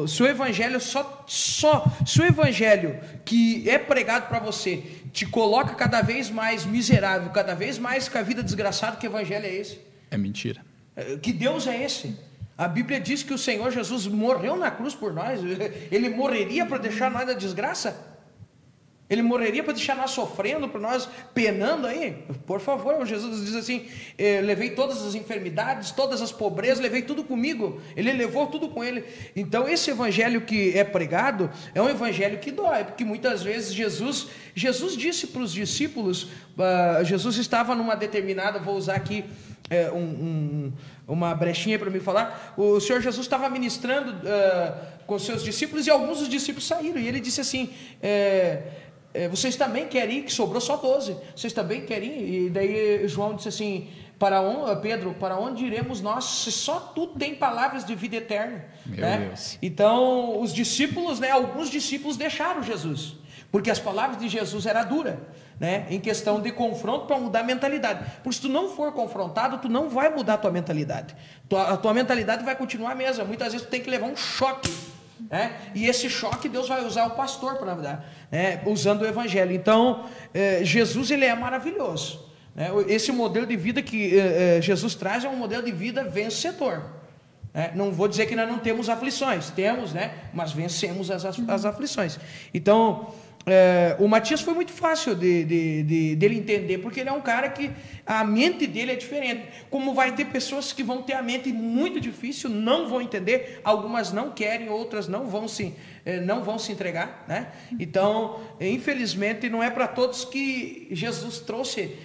se o evangelho se o evangelho que é pregado para você te coloca cada vez mais miserável, cada vez mais com a vida desgraçada, que evangelho é esse? É mentira. Que Deus é esse? A Bíblia diz que o Senhor Jesus morreu na cruz por nós. Ele morreria para deixar nós na desgraça? Ele morreria para deixar nós sofrendo, para nós penando aí? Por favor, Jesus diz assim, levei todas as enfermidades, todas as pobrezas, levei tudo comigo. Ele levou tudo com ele. Então esse evangelho que é pregado, é um evangelho que dói, porque muitas vezes Jesus disse para os discípulos, Jesus estava numa determinada, vou usar aqui uma brechinha para me falar, o Senhor Jesus estava ministrando com seus discípulos, e alguns dos discípulos saíram, e ele disse assim, vocês também querem ir, que sobrou só 12, vocês também querem ir? E daí João disse assim, Pedro, para onde iremos nós, se só tu tem palavras de vida eterna? Né? Então os discípulos, né, alguns discípulos deixaram Jesus, porque as palavras de Jesus eram duras, né, em questão de confronto, para mudar a mentalidade. Porque se tu não for confrontado, tu não vai mudar a tua mentalidade. A tua mentalidade vai continuar a mesma. Muitas vezes tu tem que levar um choque, né? E esse choque Deus vai usar o pastor para dar, né? Usando o evangelho. Então Jesus, ele é maravilhoso, né? Esse modelo de vida que Jesus traz é um modelo de vida vencedor. Não vou dizer que nós não temos aflições, temos, né? Mas vencemos as aflições. Então o Matias foi muito fácil dele entender, porque ele é um cara que a mente dele é diferente. Como vai ter pessoas que vão ter a mente muito difícil, não vão entender, algumas não querem, outras não vão se entregar, né? Então, infelizmente, não é para todos que Jesus trouxe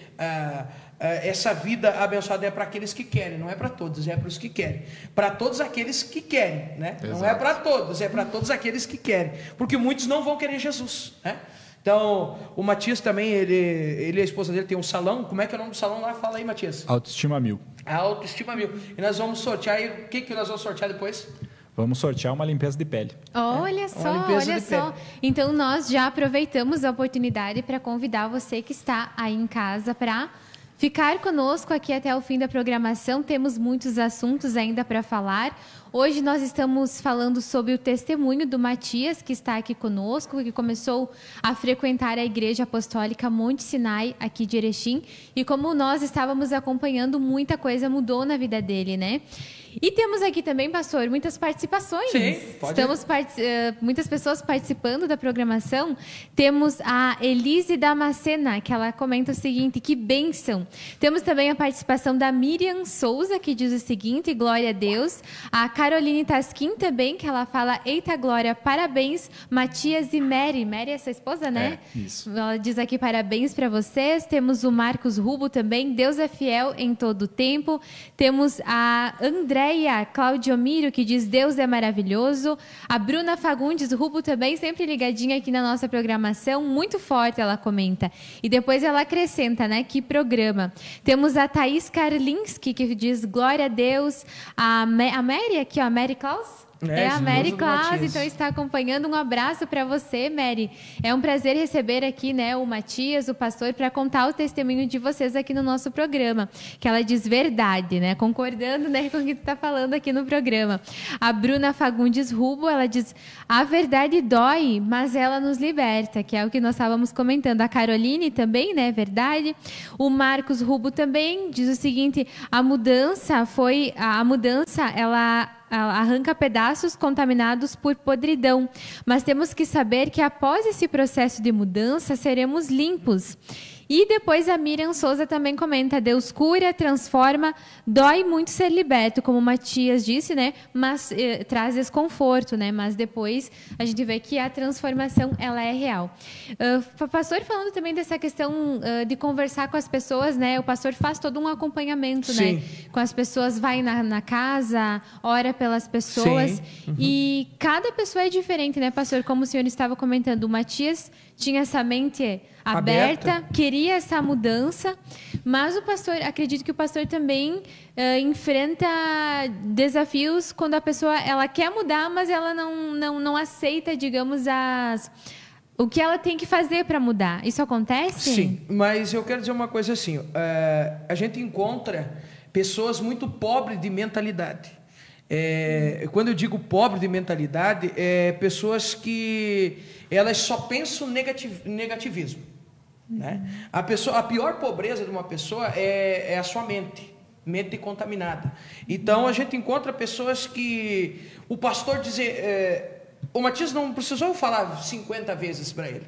essa vida abençoada, é para aqueles que querem, não é para todos, é para os que querem. Para todos aqueles que querem, né? Não é para todos, é para todos aqueles que querem, porque muitos não vão querer Jesus, né? Então, o Matias também, ele e a esposa dele tem um salão. Como é que é o nome do salão lá? Fala aí, Matias. Autoestima 1000. A Autoestima 1000. E nós vamos sortear, o que nós vamos sortear depois? Vamos sortear uma limpeza de pele. Olha só, olha só. Então, nós já aproveitamos a oportunidade para convidar você que está aí em casa para ficar conosco aqui até o fim da programação. Temos muitos assuntos ainda para falar. Hoje nós estamos falando sobre o testemunho do Matias, que está aqui conosco, que começou a frequentar a Igreja Apostólica Monte Sinai, aqui de Erechim. E como nós estávamos acompanhando, muita coisa mudou na vida dele, né? E temos aqui também, pastor, muitas participações. Sim, pode. Estamos muitas pessoas participando da programação. Temos a Elise Damascena, que ela comenta o seguinte, que bênção. Temos também a participação da Miriam Souza, que diz o seguinte, glória a Deus. A Caroline Tasquim também, que ela fala, eita glória, parabéns, Matias e Mary. Mary é sua esposa, né? Isso. Ela diz aqui, parabéns para vocês. Temos o Marcos Rubo também, Deus é fiel em todo o tempo. Temos a Andréia Claudiomiro, que diz, Deus é maravilhoso. A Bruna Fagundes Rubo também, sempre ligadinha aqui na nossa programação, muito forte, ela comenta. E depois ela acrescenta, né, que programa. Temos a Thaís Karlinski, que diz, glória a Deus. A Mary aqui, ó, a Mary Klaus. É a Mary Klaus, então está acompanhando. Um abraço para você, Mary. É um prazer receber aqui, né, o Matias, o pastor, para contar o testemunho de vocês aqui no nosso programa. Que ela diz verdade, né? Concordando, né, com o que tu está falando aqui no programa. A Bruna Fagundes Rubo, ela diz, a verdade dói, mas ela nos liberta, que é o que nós estávamos comentando. A Caroline também, né, verdade. O Marcos Rubo também diz o seguinte, a mudança, ela arranca pedaços contaminados por podridão. Mas temos que saber que após esse processo de mudança, seremos limpos. E depois a Miriam Souza também comenta, Deus cura, transforma, dói muito ser liberto, como o Matias disse, né? Mas traz desconforto, né? Mas depois a gente vê que a transformação, ela é real. Pastor, falando também dessa questão de conversar com as pessoas, né? O pastor faz todo um acompanhamento, Sim. né? Com as pessoas, vai na casa, ora pelas pessoas. Sim. Uhum. E cada pessoa é diferente, né, pastor? Como o senhor estava comentando, o Matias tinha essa mente aberta, queria essa mudança, mas o pastor, acredito que o pastor também enfrenta desafios quando a pessoa ela quer mudar, mas ela não aceita, digamos, o que ela tem que fazer para mudar. Isso acontece? Sim, mas eu quero dizer uma coisa assim, a gente encontra pessoas muito pobres de mentalidade. Quando eu digo pobre de mentalidade, pessoas que elas só pensam negativismo, né? A pior pobreza de uma pessoa é a sua mente, mente contaminada. Então, a gente encontra pessoas que o pastor dizer... o Matias não precisou falar 50 vezes para ele.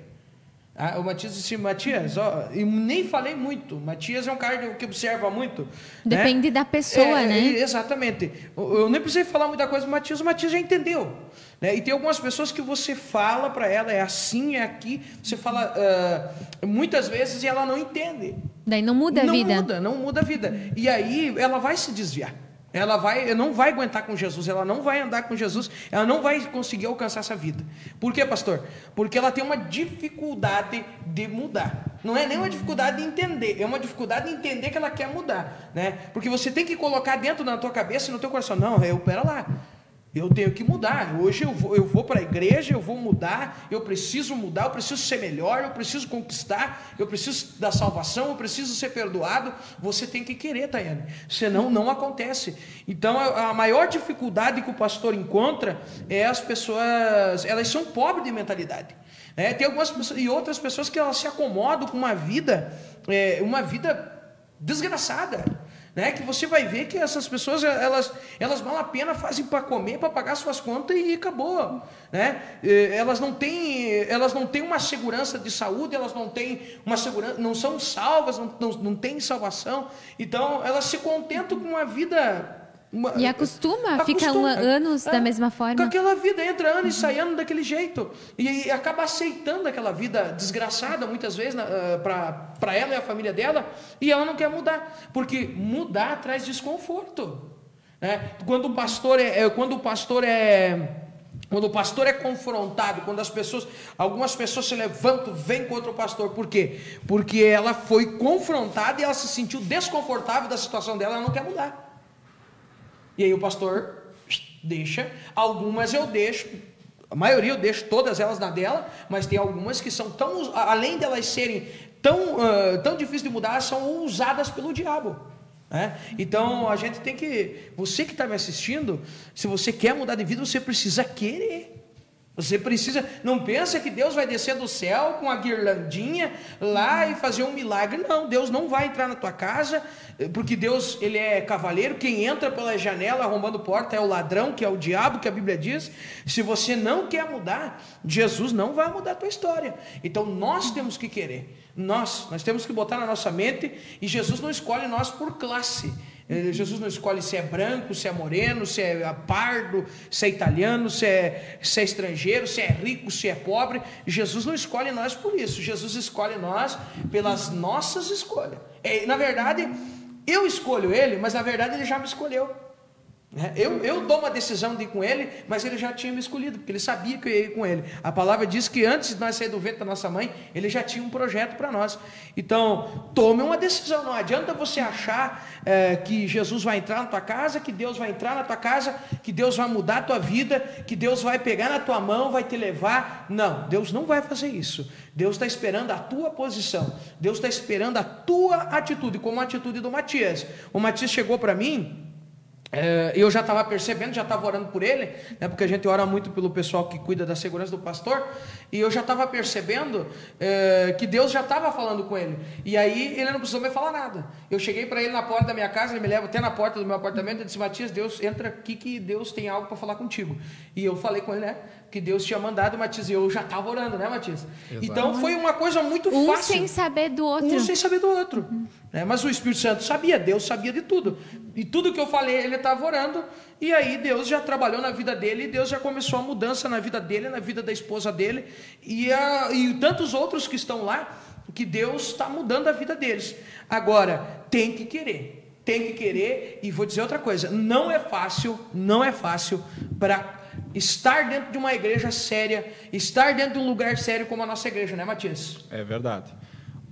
O Matias disse, Matias, eu nem falei muito. Matias é um cara que observa muito. Depende da pessoa, né? Exatamente. Eu nem precisei falar muita coisa para o Matias já entendeu. Né? E tem algumas pessoas que você fala para ela, é assim, é aqui. Você fala muitas vezes e ela não entende. Daí não muda a vida. Não muda a vida. E aí ela vai se desviar. Ela não vai aguentar com Jesus, ela não vai andar com Jesus, ela não vai conseguir alcançar essa vida. Por quê, pastor? Porque ela tem uma dificuldade de mudar. Não é nem uma dificuldade de entender, é uma dificuldade de entender que ela quer mudar, né? Porque você tem que colocar dentro da tua cabeça e no teu coração, não, pera lá. Eu tenho que mudar, hoje eu vou para a igreja, eu vou mudar, eu preciso mudar, eu preciso ser melhor, eu preciso conquistar, eu preciso da salvação, eu preciso ser perdoado. Você tem que querer, Tayane, senão não acontece. Então a maior dificuldade que o pastor encontra é as pessoas, elas são pobres de mentalidade. Tem algumas pessoas, e outras pessoas que elas se acomodam com uma vida desgraçada. Que você vai ver que essas pessoas elas mal a pena fazem para comer, para pagar suas contas e acabou, elas não têm uma segurança de saúde, elas não têm uma segurança, não são salvas, não têm salvação, então elas se contentam com uma vida e fica anos da mesma forma. Com aquela vida, entra ano e sai ano daquele jeito. E acaba aceitando aquela vida desgraçada, muitas vezes, para ela e a família dela, e ela não quer mudar. Porque mudar traz desconforto. Quando o pastor é confrontado, quando algumas pessoas se levantam, vêm contra o pastor, por quê? Porque ela foi confrontada e ela se sentiu desconfortável da situação dela, ela não quer mudar. E aí o pastor deixa, algumas eu deixo, a maioria eu deixo, todas elas na dela, mas tem algumas que são tão, além de elas serem tão difíceis de mudar, são usadas pelo diabo. Então a gente tem que, você que está me assistindo, se você quer mudar de vida, você precisa querer. Você precisa, não pensa que Deus vai descer do céu com a guirlandinha lá e fazer um milagre. Não, Deus não vai entrar na tua casa, porque Deus, ele é cavaleiro. Quem entra pela janela arrombando porta é o ladrão, que é o diabo, que a Bíblia diz. Se você não quer mudar, Jesus não vai mudar a tua história. Então nós temos que querer, nós temos que botar na nossa mente, e Jesus não escolhe nós por classe. Jesus não escolhe se é branco, se é moreno, se é pardo, se é italiano, se é estrangeiro, se é rico, se é pobre. Jesus não escolhe nós por isso. Jesus escolhe nós pelas nossas escolhas. Na verdade, eu escolho ele, mas na verdade ele já me escolheu. Eu dou uma decisão de ir com ele, mas ele já tinha me escolhido, porque ele sabia que eu ia ir com ele. A palavra diz que antes de nós sair do ventre da nossa mãe, ele já tinha um projeto para nós. Então, tome uma decisão. Não adianta você achar que Jesus vai entrar na tua casa, que Deus vai entrar na tua casa, que Deus vai mudar a tua vida, que Deus vai pegar na tua mão, vai te levar. Não, Deus não vai fazer isso. Deus está esperando a tua posição. Deus está esperando a tua atitude, como a atitude do Matias. O Matias chegou para mim, eu já estava percebendo, já estava orando por ele, porque a gente ora muito pelo pessoal que cuida da segurança do pastor, e eu já estava percebendo que Deus já estava falando com ele, e aí ele não precisou me falar nada. Eu cheguei para ele na porta da minha casa, ele me leva até na porta do meu apartamento, e disse: Matias, Deus, entra aqui que Deus tem algo para falar contigo. E eu falei com ele, que Deus tinha mandado, Matias, e eu já estava orando, Matias? Exato. Então foi uma coisa muito fácil. Um sem saber do outro. Mas o Espírito Santo sabia, Deus sabia de tudo. E tudo que eu falei, ele estava orando, e aí Deus já trabalhou na vida dele, e Deus já começou a mudança na vida dele, na vida da esposa dele, e tantos outros que estão lá, que Deus está mudando a vida deles. Agora, tem que querer, e vou dizer outra coisa, não é fácil para estar dentro de uma igreja séria, estar dentro de um lugar sério como a nossa igreja, Matias? É verdade.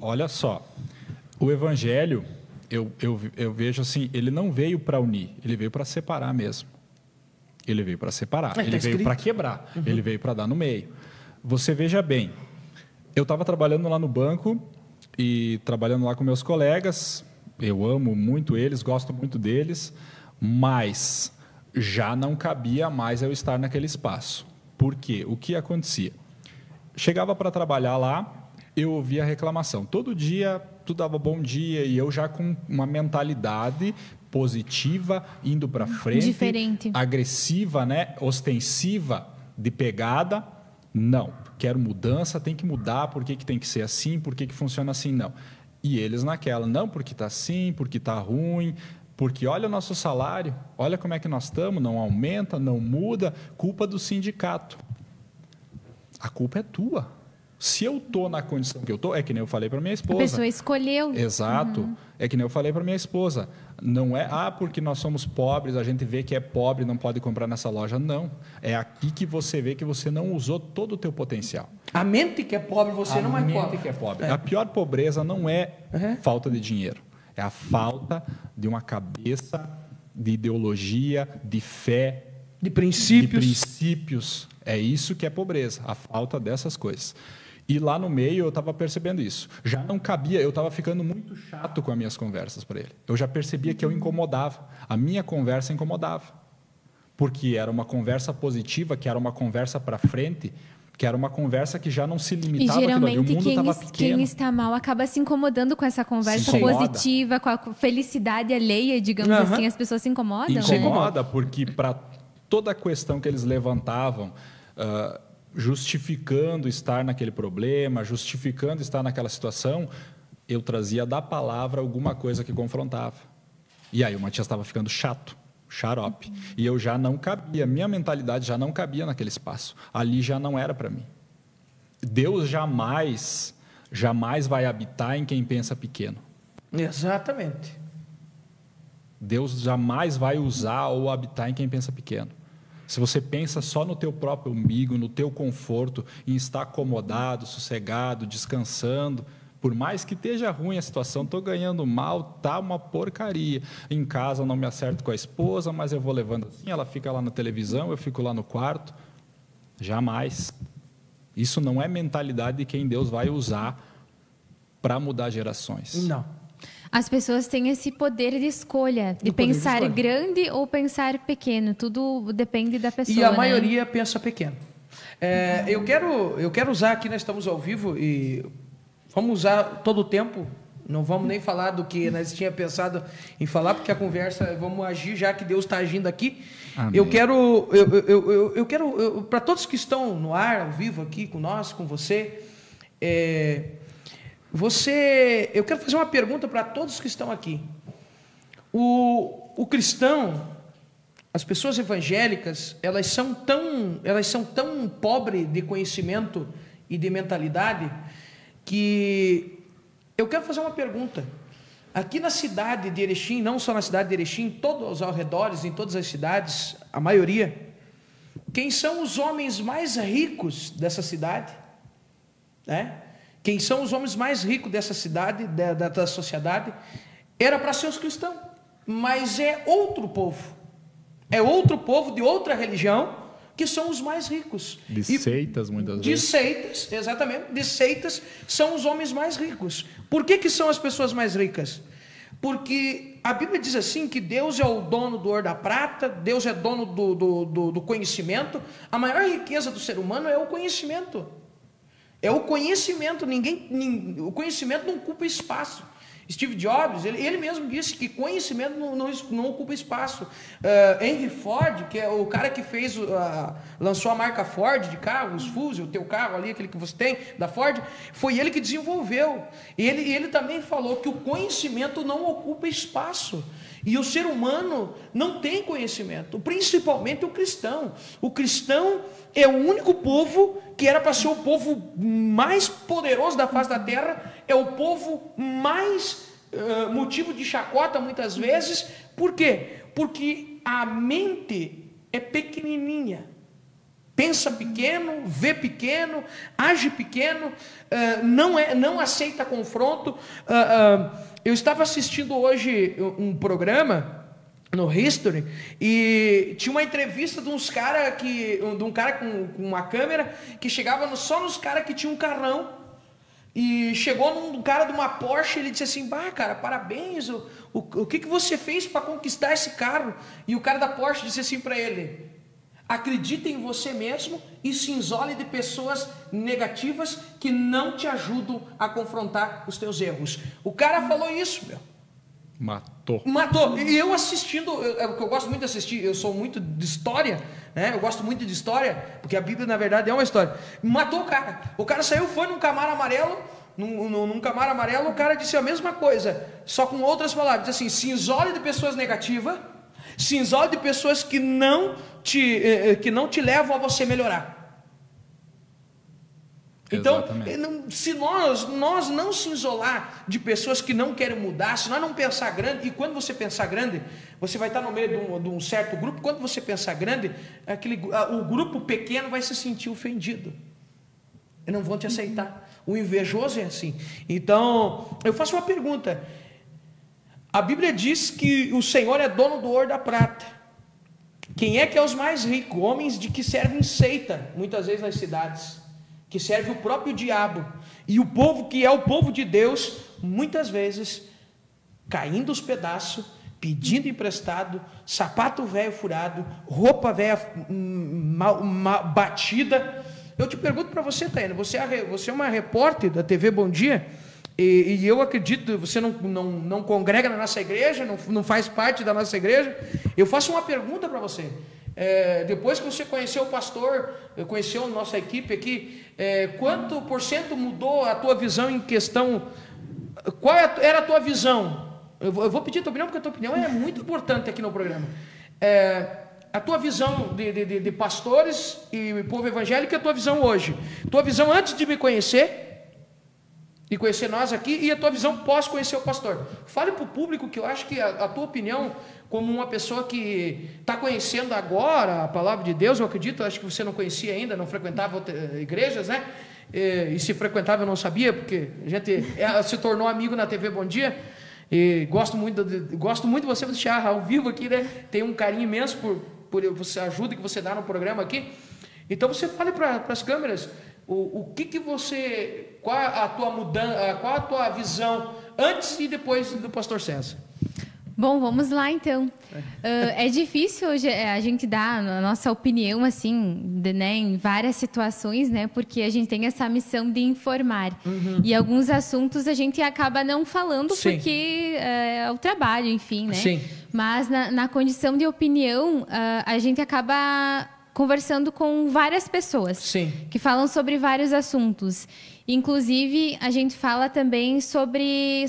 Olha só, o evangelho, eu vejo assim, ele não veio para unir, ele veio para separar mesmo. Ele veio para separar, ele veio para quebrar, ele veio para dar no meio. Você veja bem, eu estava trabalhando lá no banco e trabalhando lá com meus colegas, eu amo muito eles, gosto muito deles, mas já não cabia mais eu estar naquele espaço. Por quê? O que acontecia? Chegava para trabalhar lá, eu ouvia reclamação. Todo dia tu dava bom dia, e eu já com uma mentalidade positiva, indo para frente, diferente, agressiva, né? Ostensiva, de pegada. Não, quero mudança, tem que mudar, por que tem que ser assim, por que funciona assim? Não. E eles naquela, não, porque está assim, porque está ruim, porque olha o nosso salário, olha como é que nós estamos, não aumenta, não muda, culpa do sindicato. A culpa é tua. Se eu estou na condição que eu estou, é que nem eu falei para minha esposa. A pessoa escolheu. Exato. É que nem eu falei para minha esposa. Não é, porque nós somos pobres, a gente vê que é pobre, não pode comprar nessa loja. Não. É aqui que você vê que você não usou todo o teu potencial. A mente que é pobre, você não é pobre. A mente que é pobre. A pior pobreza não é falta de dinheiro. É a falta de uma cabeça, de ideologia, de fé. De princípios. De princípios. É isso que é pobreza. A falta dessas coisas. E lá no meio eu estava percebendo isso. Já não cabia, eu estava ficando muito chato com as minhas conversas para ele. Eu já percebia que eu incomodava. A minha conversa incomodava. Porque era uma conversa positiva, que era uma conversa para frente, que era uma conversa que já não se limitava àquilo ali. O mundo estava pequeno. Quem está mal acaba se incomodando com essa conversa positiva, com a felicidade alheia, digamos assim. As pessoas se incomodam. Incomoda, porque para toda a questão que eles levantavam... justificando estar naquele problema, justificando estar naquela situação, eu trazia da palavra alguma coisa que confrontava. E aí o Matias estava ficando chato, xarope. E eu já não cabia, minha mentalidade já não cabia naquele espaço. Ali já não era para mim. Deus jamais vai habitar em quem pensa pequeno. Exatamente. Deus jamais vai usar ou habitar em quem pensa pequeno. Se você pensa só no teu próprio umbigo, no teu conforto, em estar acomodado, sossegado, descansando, por mais que esteja ruim a situação, estou ganhando mal, tá uma porcaria. Em casa não me acerto com a esposa, mas eu vou levando assim, ela fica lá na televisão, eu fico lá no quarto. Jamais. Isso não é mentalidade de quem Deus vai usar para mudar gerações. Não. As pessoas têm esse poder de escolha, de pensar grande ou pensar pequeno. Tudo depende da pessoa. E a maioria pensa pequeno. Eu quero usar aqui, nós estamos ao vivo e vamos usar todo o tempo. Não vamos nem falar do que nós tínhamos pensado em falar, porque a conversa, vamos agir já que Deus está agindo aqui. Amém. Eu quero, para todos que estão no ar, ao vivo aqui com nós, com você, eu quero fazer uma pergunta para todos que estão aqui. O cristão, as pessoas evangélicas, elas são tão pobres de conhecimento e de mentalidade que eu quero fazer uma pergunta. Aqui na cidade de Erechim, não só na cidade de Erechim, em todos os arredores, em todas as cidades, a maioria, quem são os homens mais ricos dessa cidade? Quem são os homens mais ricos dessa cidade, da sociedade? Era para ser os cristãos, mas é outro povo. É outro povo de outra religião que são os mais ricos. De seitas, muitas vezes. De seitas, exatamente. De seitas são os homens mais ricos. Por que são as pessoas mais ricas? Porque a Bíblia diz assim que Deus é o dono do ouro da prata, Deus é dono do conhecimento. A maior riqueza do ser humano é o conhecimento. É o conhecimento, o conhecimento não ocupa espaço. Steve Jobs, ele mesmo disse que conhecimento não ocupa espaço. Henry Ford, que é o cara que lançou a marca Ford de carros, Fusion, o teu carro ali, aquele que você tem, da Ford, foi ele que desenvolveu. Ele também falou que o conhecimento não ocupa espaço. E o ser humano não tem conhecimento, principalmente o cristão. O cristão é o único povo que era para ser o povo mais poderoso da face da terra, é o povo mais motivo de chacota muitas vezes. Por quê? Porque a mente é pequenininha. Pensa pequeno, vê pequeno, age pequeno, não aceita confronto. Eu estava assistindo hoje um programa no History e tinha uma entrevista de um cara com uma câmera que chegava só nos caras que tinham um carrão. E chegou num cara de uma Porsche, ele disse assim: bah, cara, parabéns, o que você fez para conquistar esse carro? E o cara da Porsche disse assim para ele: acredite em você mesmo e se isole de pessoas negativas que não te ajudam a confrontar os teus erros. O cara falou isso, meu. Matou. E eu assistindo, eu gosto muito de assistir, eu sou muito de história, né? Eu gosto muito de história, porque a Bíblia, na verdade, é uma história. Matou o cara. O cara saiu, foi num Camaro amarelo, num Camaro amarelo, o cara disse a mesma coisa, só com outras palavras. Disse assim: se isole de pessoas negativas, se isole de pessoas que não te levam a você melhorar. Então, se nós não se isolar de pessoas que não querem mudar, se nós não pensar grande, e quando você pensar grande, você vai estar no meio de um certo grupo, quando você pensar grande, o grupo pequeno vai se sentir ofendido. E não vão te aceitar. O invejoso é assim. Então, eu faço uma pergunta. A Bíblia diz que o Senhor é dono do ouro e da prata. Quem é os mais ricos? Homens de que servem seita, muitas vezes nas cidades, que serve o próprio diabo, e o povo que é o povo de Deus, muitas vezes caindo os pedaços, pedindo emprestado, sapato velho furado, roupa velha batida. Eu te pergunto para você, Taiane, você é uma repórter da TV Bom Dia, e eu acredito, você não congrega na nossa igreja, não faz parte da nossa igreja. Eu faço uma pergunta para você. Depois que você conheceu o pastor, conheceu a nossa equipe aqui, quanto por cento mudou a tua visão em questão? Qual era a tua visão? Eu vou pedir a tua opinião, porque a tua opinião é muito importante aqui no programa. A tua visão de pastores e povo evangélico e a tua visão hoje. Tua visão antes de me conhecer e conhecer nós aqui, e a tua visão pós conhecer o pastor. Fale para o público, que eu acho que a tua opinião, como uma pessoa que está conhecendo agora a palavra de Deus, eu acredito, acho que você não conhecia ainda, não frequentava igrejas, né? E se frequentava eu não sabia, porque a gente se tornou amigo na TV Bom Dia, e gosto muito de você deixar ao vivo aqui, né? Tenho um carinho imenso por a ajuda que você dá no programa aqui. Então você fale para as câmeras qual a tua mudança, qual a tua visão antes e depois do pastor César. Bom, vamos lá então. É difícil a gente dar a nossa opinião assim, né, em várias situações, né, porque a gente tem essa missão de informar. E alguns assuntos a gente acaba não falando. Sim. Porque é o trabalho, enfim, né? Sim. Mas na condição de opinião, a gente acaba conversando com várias pessoas. Sim. Que falam sobre vários assuntos. Inclusive, a gente fala também sobre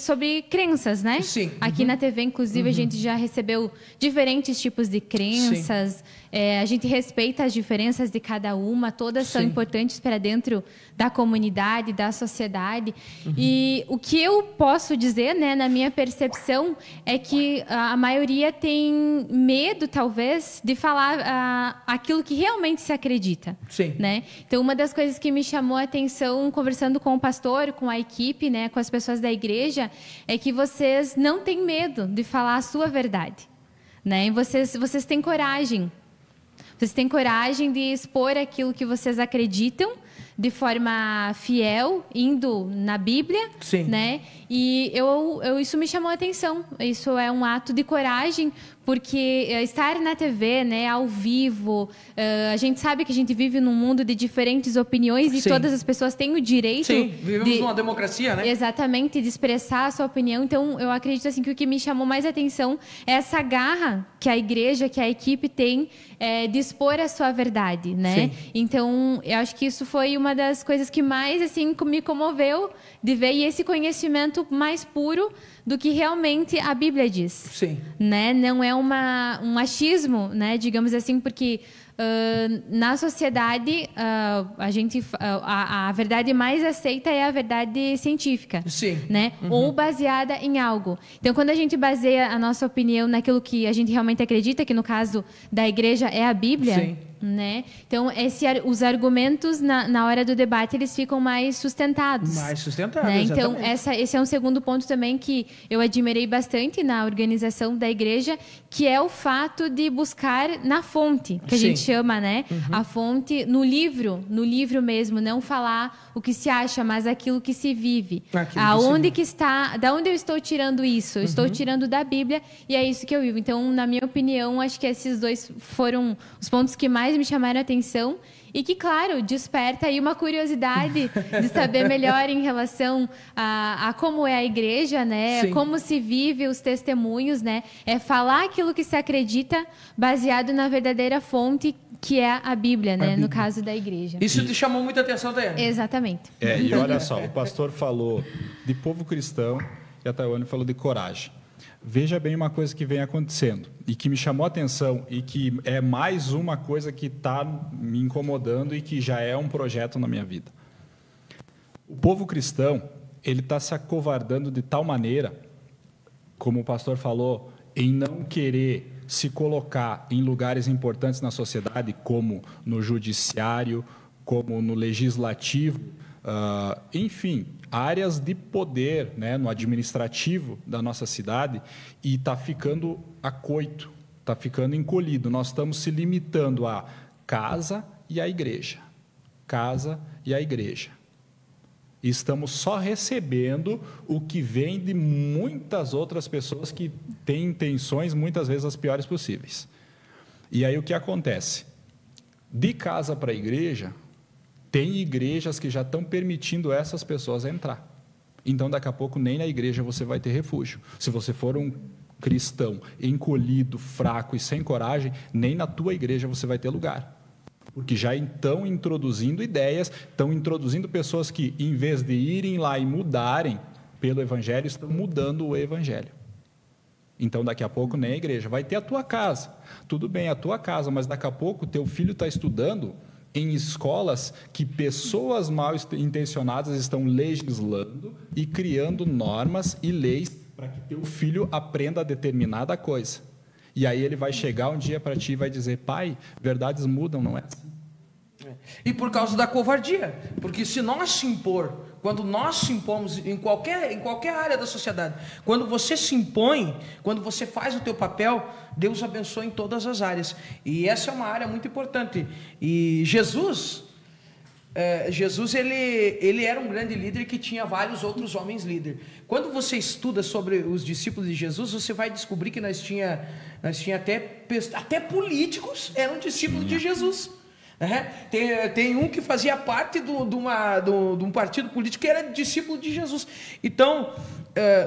crenças, né? Sim. Aqui na TV, inclusive, a gente já recebeu diferentes tipos de crenças. A gente respeita as diferenças de cada uma. Todas são importantes para dentro da comunidade, da sociedade. E o que eu posso dizer, né, na minha percepção, é que a maioria tem medo, talvez, de falar aquilo que realmente se acredita. Sim. Né? Então, uma das coisas que me chamou a atenção, conversando com o pastor, com a equipe, né, com as pessoas da igreja, é que vocês não têm medo de falar a sua verdade. Né? E vocês têm coragem. Vocês têm coragem de expor aquilo que vocês acreditam de forma fiel, indo na Bíblia. Sim. Né? E isso me chamou a atenção. Isso é um ato de coragem, porque estar na TV, né, ao vivo, a gente sabe que a gente vive num mundo de diferentes opiniões. Sim. E todas as pessoas têm o direito. Sim, vivemos numa democracia, né? Exatamente, de expressar a sua opinião. Então, eu acredito assim, que o que me chamou mais atenção é essa garra que a igreja, que a equipe tem de expor a sua verdade, né? Sim. Então, eu acho que isso foi uma das coisas que mais assim me comoveu de ver, e esse conhecimento mais puro do que realmente a Bíblia diz. Sim. Né? Não é um achismo, né? Digamos assim, porque na sociedade a verdade mais aceita é a verdade científica. Sim. Né? Ou baseada em algo. Então, quando a gente baseia a nossa opinião naquilo que a gente realmente acredita, que no caso da igreja é a Bíblia. Sim. Né? Então, os argumentos na hora do debate, eles ficam mais sustentados. Mais sustentados, né? Então, esse é um segundo ponto também que eu admirei bastante na organização da igreja, que é o fato de buscar na fonte, que a gente chama, né? A fonte no livro mesmo, não falar o que se acha, mas aquilo que se vive. Da onde eu estou tirando isso? Eu estou tirando da Bíblia, e é isso que eu vivo. Então, na minha opinião, acho que esses dois foram os pontos que mais mais me chamaram a atenção e que, claro, desperta aí uma curiosidade de saber melhor em relação a como é a igreja, né? Sim. Como se vive os testemunhos, né? É falar aquilo que se acredita baseado na verdadeira fonte, que é a Bíblia, né? No caso da igreja. Isso te chamou muita atenção, Tayane? Exatamente. E olha só, o pastor falou de povo cristão e a Tayane falou de coragem. Veja bem uma coisa que vem acontecendo e que me chamou a atenção e que é mais uma coisa que está me incomodando e que já é um projeto na minha vida. O povo cristão, ele está se acovardando de tal maneira, como o pastor falou, em não querer se colocar em lugares importantes na sociedade, como no judiciário, como no legislativo, enfim, áreas de poder, né, no administrativo da nossa cidade, e está ficando acoito, está ficando encolhido. Nós estamos se limitando a casa e a igreja. Casa e a igreja. E estamos só recebendo o que vem de muitas outras pessoas que têm intenções, muitas vezes, as piores possíveis. E aí o que acontece? De casa para a igreja, tem igrejas que já estão permitindo essas pessoas entrar. Então, daqui a pouco, nem na igreja você vai ter refúgio. Se você for um cristão encolhido, fraco e sem coragem, nem na tua igreja você vai ter lugar. Porque já estão introduzindo ideias, estão introduzindo pessoas que, em vez de irem lá e mudarem pelo evangelho, estão mudando o evangelho. Então, daqui a pouco, nem a igreja. Vai ter a tua casa. Tudo bem, a tua casa, mas daqui a pouco teu filho está estudando em escolas que pessoas mal intencionadas estão legislando e criando normas e leis para que teu filho aprenda determinada coisa. E aí ele vai chegar um dia para ti e vai dizer: pai, verdades mudam, não é assim? E por causa da covardia, porque se nós se impor, quando nós se impomos em qualquer área da sociedade, quando você se impõe, quando você faz o teu papel, Deus abençoa em todas as áreas. E essa é uma área muito importante. E Jesus ele era um grande líder que tinha vários outros homens líderes. Quando você estuda sobre os discípulos de Jesus, você vai descobrir que nós tinha até políticos eram discípulos de Jesus. Tem um que fazia parte de um partido político que era discípulo de Jesus. Então,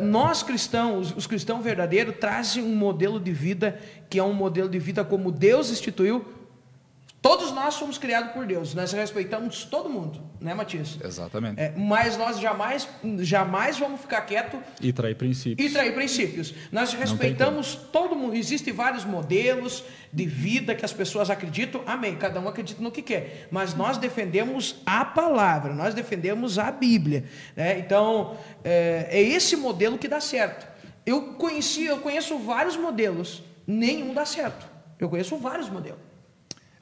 nós cristãos, os cristãos verdadeiros, trazem um modelo de vida que é um modelo de vida como Deus instituiu. Todos nós somos criados por Deus, nós respeitamos todo mundo, né, Matias? Exatamente. Mas nós jamais vamos ficar quietos e trair princípios. Nós respeitamos todo mundo. Existem vários modelos de vida que as pessoas acreditam, amém, cada um acredita no que quer, mas nós defendemos a palavra, nós defendemos a Bíblia, né? Então, é esse modelo que dá certo. Eu conheço vários modelos, nenhum dá certo. Eu conheço vários modelos.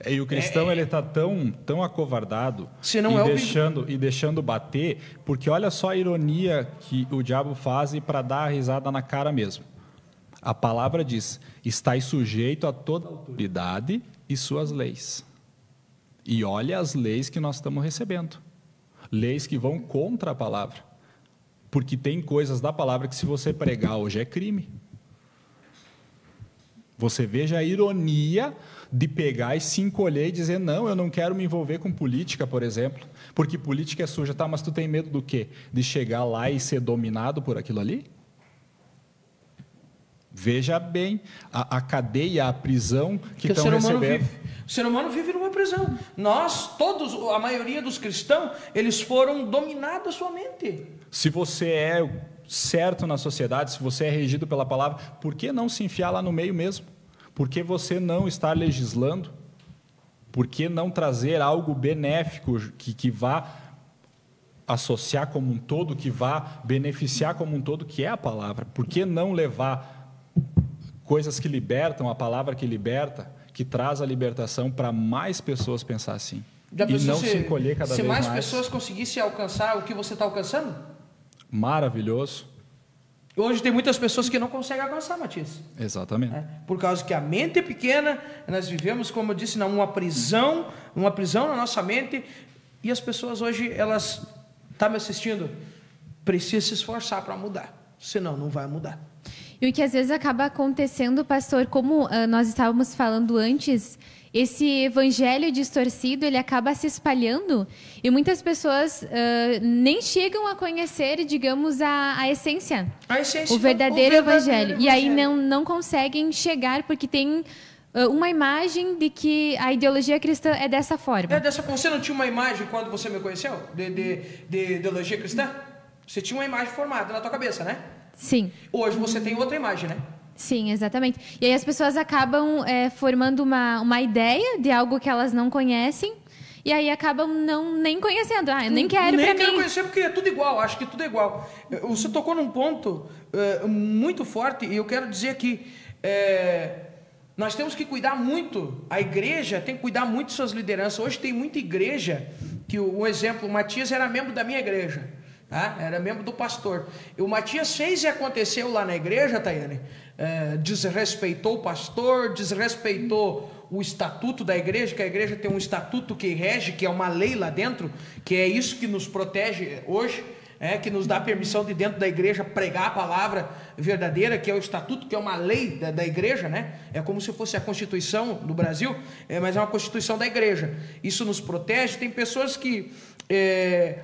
E o cristão ele está tão acovardado e deixando bater, porque olha só a ironia que o diabo faz para dar a risada na cara mesmo. A palavra diz: estais sujeito a toda autoridade e suas leis. E olha as leis que nós estamos recebendo. Leis que vão contra a palavra. Porque tem coisas da palavra que se você pregar hoje é crime. Você veja a ironia de pegar e se encolher e dizer: não, eu não quero me envolver com política, por exemplo, porque política é suja. Tá, mas tu tem medo do quê? De chegar lá e ser dominado por aquilo ali? Veja bem a cadeia, a prisão que estão recebendo. O ser humano vive numa prisão. Nós, todos, a maioria dos cristãos, eles foram dominados a sua mente. Se você é certo na sociedade, se você é regido pela palavra, por que não se enfiar lá no meio mesmo? Por que você não está legislando? Por que não trazer algo benéfico que vá associar como um todo, que vá beneficiar como um todo, que é a palavra? Por que não levar coisas que libertam, a palavra que liberta, que traz a libertação para mais pessoas pensar assim? E não se encolher cada vez mais. Se mais pessoas conseguissem alcançar o que você está alcançando? Maravilhoso. Hoje tem muitas pessoas que não conseguem alcançar, Matias. Exatamente. Por causa que a mente é pequena, nós vivemos, como eu disse, numa prisão na nossa mente, e as pessoas hoje, elas estão me assistindo, precisam se esforçar para mudar, senão não vai mudar. E o que às vezes acaba acontecendo, pastor, como nós estávamos falando antes, esse evangelho distorcido, ele acaba se espalhando e muitas pessoas nem chegam a conhecer, digamos, a essência, o verdadeiro evangelho. E aí não conseguem chegar porque tem uma imagem de que a ideologia cristã é dessa forma. Você não tinha uma imagem quando você me conheceu de ideologia cristã? Você tinha uma imagem formada na tua cabeça, né? Sim. Hoje você tem outra imagem, né? Sim, exatamente. E aí as pessoas acabam formando uma ideia de algo que elas não conhecem e aí acabam nem conhecendo. Eu nem quero pra mim. Nem quero conhecer porque é tudo igual, acho que tudo é igual. Você tocou num ponto muito forte e eu quero dizer aqui, nós temos que cuidar muito, a igreja tem que cuidar muito de suas lideranças. Hoje tem muita igreja, que um exemplo, o Matias era membro da minha igreja, tá? Era membro do pastor. E o Matias fez e aconteceu lá na igreja, Tayane, desrespeitou o pastor, desrespeitou o estatuto da igreja, que a igreja tem um estatuto que rege, que é uma lei lá dentro, que é isso que nos protege hoje, que nos dá permissão de dentro da igreja pregar a palavra verdadeira, que é o estatuto, que é uma lei da igreja, né? É como se fosse a Constituição do Brasil, mas é uma Constituição da igreja. Isso nos protege. Tem pessoas que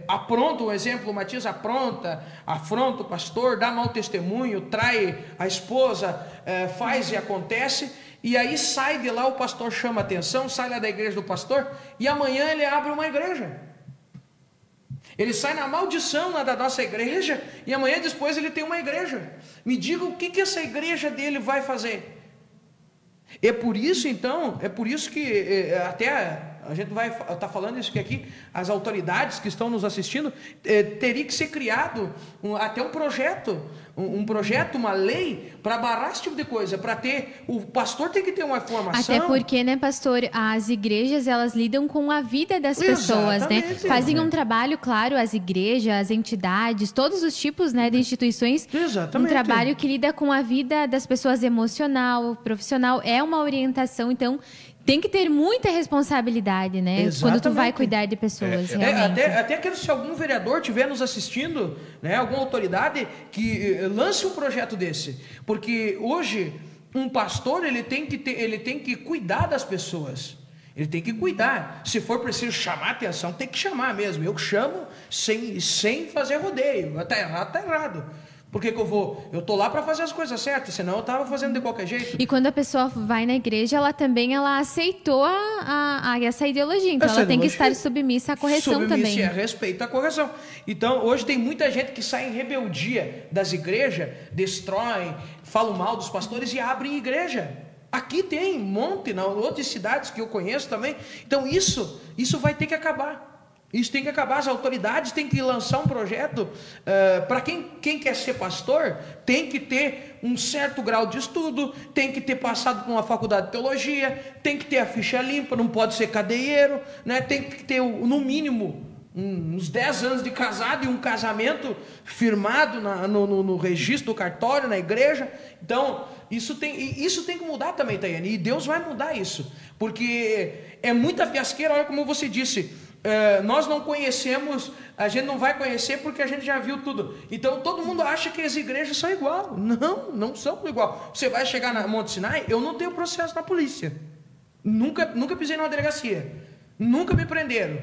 aprontam, um exemplo, o Matias afronta o pastor, dá mau testemunho, trai a esposa, faz e acontece, e aí sai de lá, o pastor chama atenção, sai lá da igreja do pastor, e amanhã ele abre uma igreja. Ele sai na maldição lá da nossa igreja e amanhã depois ele tem uma igreja. Me diga o que essa igreja dele vai fazer. É por isso então, que até a gente vai estar falando isso aqui, as autoridades que estão nos assistindo, teria que ser criado até um projeto, uma lei para barrar esse tipo de coisa, para ter, o pastor tem que ter uma formação. Até porque, né, pastor, as igrejas, elas lidam com a vida das pessoas, né? Fazem um trabalho, claro, as igrejas, as entidades, todos os tipos, né, de instituições. Exatamente. Um trabalho que lida com a vida das pessoas emocional, profissional, é uma orientação, então tem que ter muita responsabilidade, né? Exatamente. Quando tu vai cuidar de pessoas, realmente. Até quero, se algum vereador estiver nos assistindo, né, alguma autoridade, que lance um projeto desse. Porque hoje, um pastor, ele tem que cuidar das pessoas. Ele tem que cuidar. Se for preciso chamar atenção, tem que chamar mesmo. Eu chamo sem fazer rodeio. Está errado, está errado. Por que eu vou? Eu estou lá para fazer as coisas certas, senão eu estava fazendo de qualquer jeito. E quando a pessoa vai na igreja, ela aceitou essa ideologia. Então ela tem que estar submissa à correção também. Submissa a respeito à correção. Então hoje tem muita gente que sai em rebeldia das igrejas, destroem, falam mal dos pastores e abrem igreja. Aqui tem um monte, em outras cidades que eu conheço também. Então isso vai ter que acabar. Isso tem que acabar, as autoridades têm que lançar um projeto para quem quer ser pastor, tem que ter um certo grau de estudo, tem que ter passado por uma faculdade de teologia, tem que ter a ficha limpa, não pode ser cadeieiro, né? Tem que ter no mínimo uns 10 anos de casado e um casamento firmado no registro do cartório, na igreja. Então isso tem que mudar também, Tayane, e Deus vai mudar isso, porque é muita fiasqueira. Olha como você disse, nós não conhecemos, a gente não vai conhecer porque a gente já viu tudo. Então todo mundo acha que as igrejas são igual. Não são igual. Você vai chegar na Monte Sinai, eu não tenho processo na polícia, nunca pisei numa delegacia, nunca me prenderam.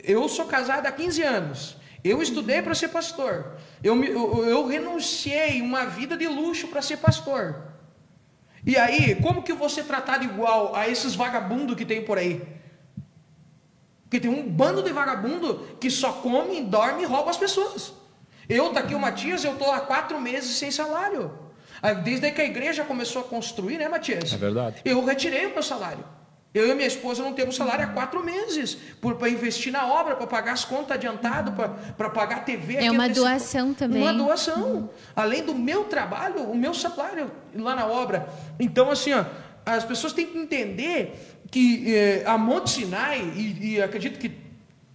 Eu sou casado há 15 anos, eu estudei para ser pastor, eu renunciei uma vida de luxo para ser pastor. E aí, como que eu vou ser tratado igual a esses vagabundos que tem por aí? Porque tem um bando de vagabundo que só come, dorme e rouba as pessoas. Tá aqui o Matias, eu estou há 4 meses sem salário. Desde que a igreja começou a construir, né, Matias? É verdade. Eu retirei o meu salário. Eu e minha esposa não temos salário há 4 meses para investir na obra, para pagar as contas adiantado, para pagar a TV. É uma doação também. Uma doação. Além do meu trabalho, o meu salário lá na obra. Então, assim, as pessoas têm que entender que a Monte Sinai, e acredito que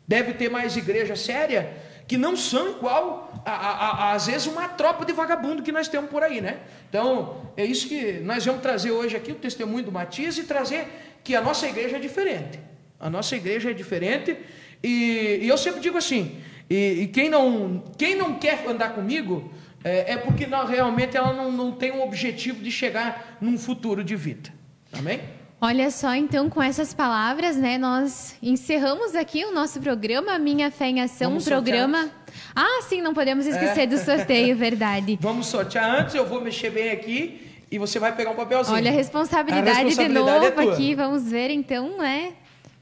deve ter mais igreja séria, que não são igual às vezes uma tropa de vagabundo que nós temos por aí, né? Então é isso que nós vamos trazer hoje aqui, o testemunho do Matias, e trazer que a nossa igreja é diferente. A nossa igreja é diferente, e eu sempre digo assim, e quem não quer andar comigo é porque realmente ela não tem um objetivo de chegar num futuro de vida. Amém? Olha só, então, com essas palavras, né, nós encerramos aqui o nosso programa Minha Fé em Ação, Vamos um programa... Ah, sim, não podemos esquecer do sorteio, verdade. Vamos sortear antes, eu vou mexer bem aqui e você vai pegar um papelzinho. Olha a responsabilidade de novo aqui, vamos ver então, né?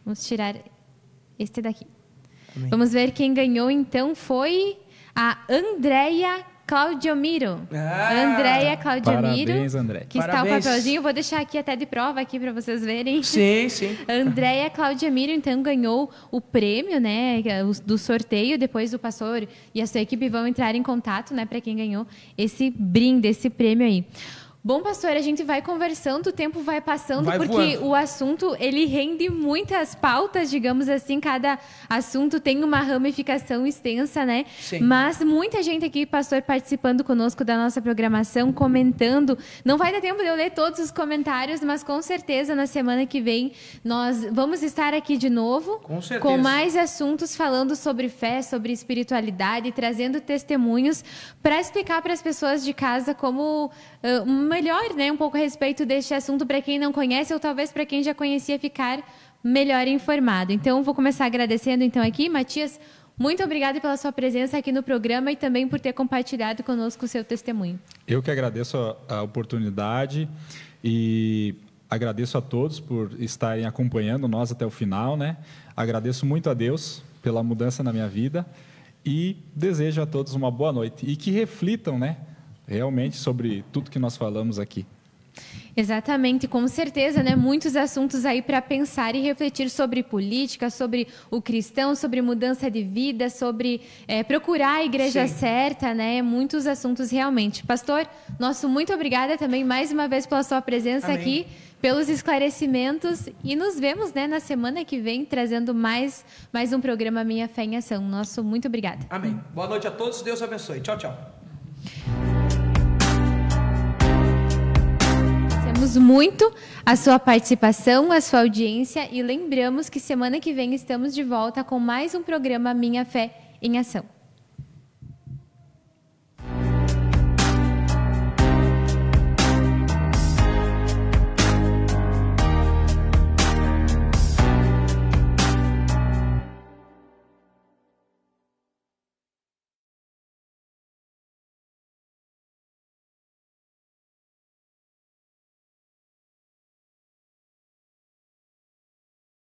Vamos tirar este daqui. Amém. Vamos ver quem ganhou então foi a Andréia Claudiomiro. Andréia Claudiomiro. Parabéns, André. Que está o papelzinho. Vou deixar aqui até de prova aqui para vocês verem. Sim, sim. Andréia Claudiomiro, então, ganhou o prêmio, né, do sorteio. Depois o pastor e a sua equipe vão entrar em contato, né, para quem ganhou esse brinde, esse prêmio aí. Bom, pastor, a gente vai conversando, o tempo vai passando, porque o assunto, ele rende muitas pautas, digamos assim, cada assunto tem uma ramificação extensa, né? Sim. Mas muita gente aqui, pastor, participando conosco da nossa programação, comentando. Não vai dar tempo de eu ler todos os comentários, mas com certeza na semana que vem nós vamos estar aqui de novo, com mais assuntos falando sobre fé, sobre espiritualidade, trazendo testemunhos para explicar para as pessoas de casa como... melhor, né, um pouco a respeito deste assunto para quem não conhece ou talvez para quem já conhecia ficar melhor informado. Então, vou começar agradecendo então aqui, Matias, muito obrigada pela sua presença aqui no programa e também por ter compartilhado conosco o seu testemunho. Eu que agradeço a oportunidade e agradeço a todos por estarem acompanhando nós até o final, né? Agradeço muito a Deus pela mudança na minha vida e desejo a todos uma boa noite e que reflitam, né, realmente sobre tudo que nós falamos aqui. Exatamente, com certeza, né? Muitos assuntos aí para pensar e refletir sobre política, sobre o cristão, sobre mudança de vida, sobre procurar a igreja certa, né? Muitos assuntos realmente. Pastor, nosso muito obrigada também mais uma vez pela sua presença aqui, pelos esclarecimentos e nos vemos, né, na semana que vem trazendo mais um programa Minha Fé em Ação. Nosso muito obrigada. Amém. Boa noite a todos, Deus abençoe. Tchau, tchau. Muito a sua participação, a sua audiência e lembramos que semana que vem estamos de volta com mais um programa Minha Fé em Ação.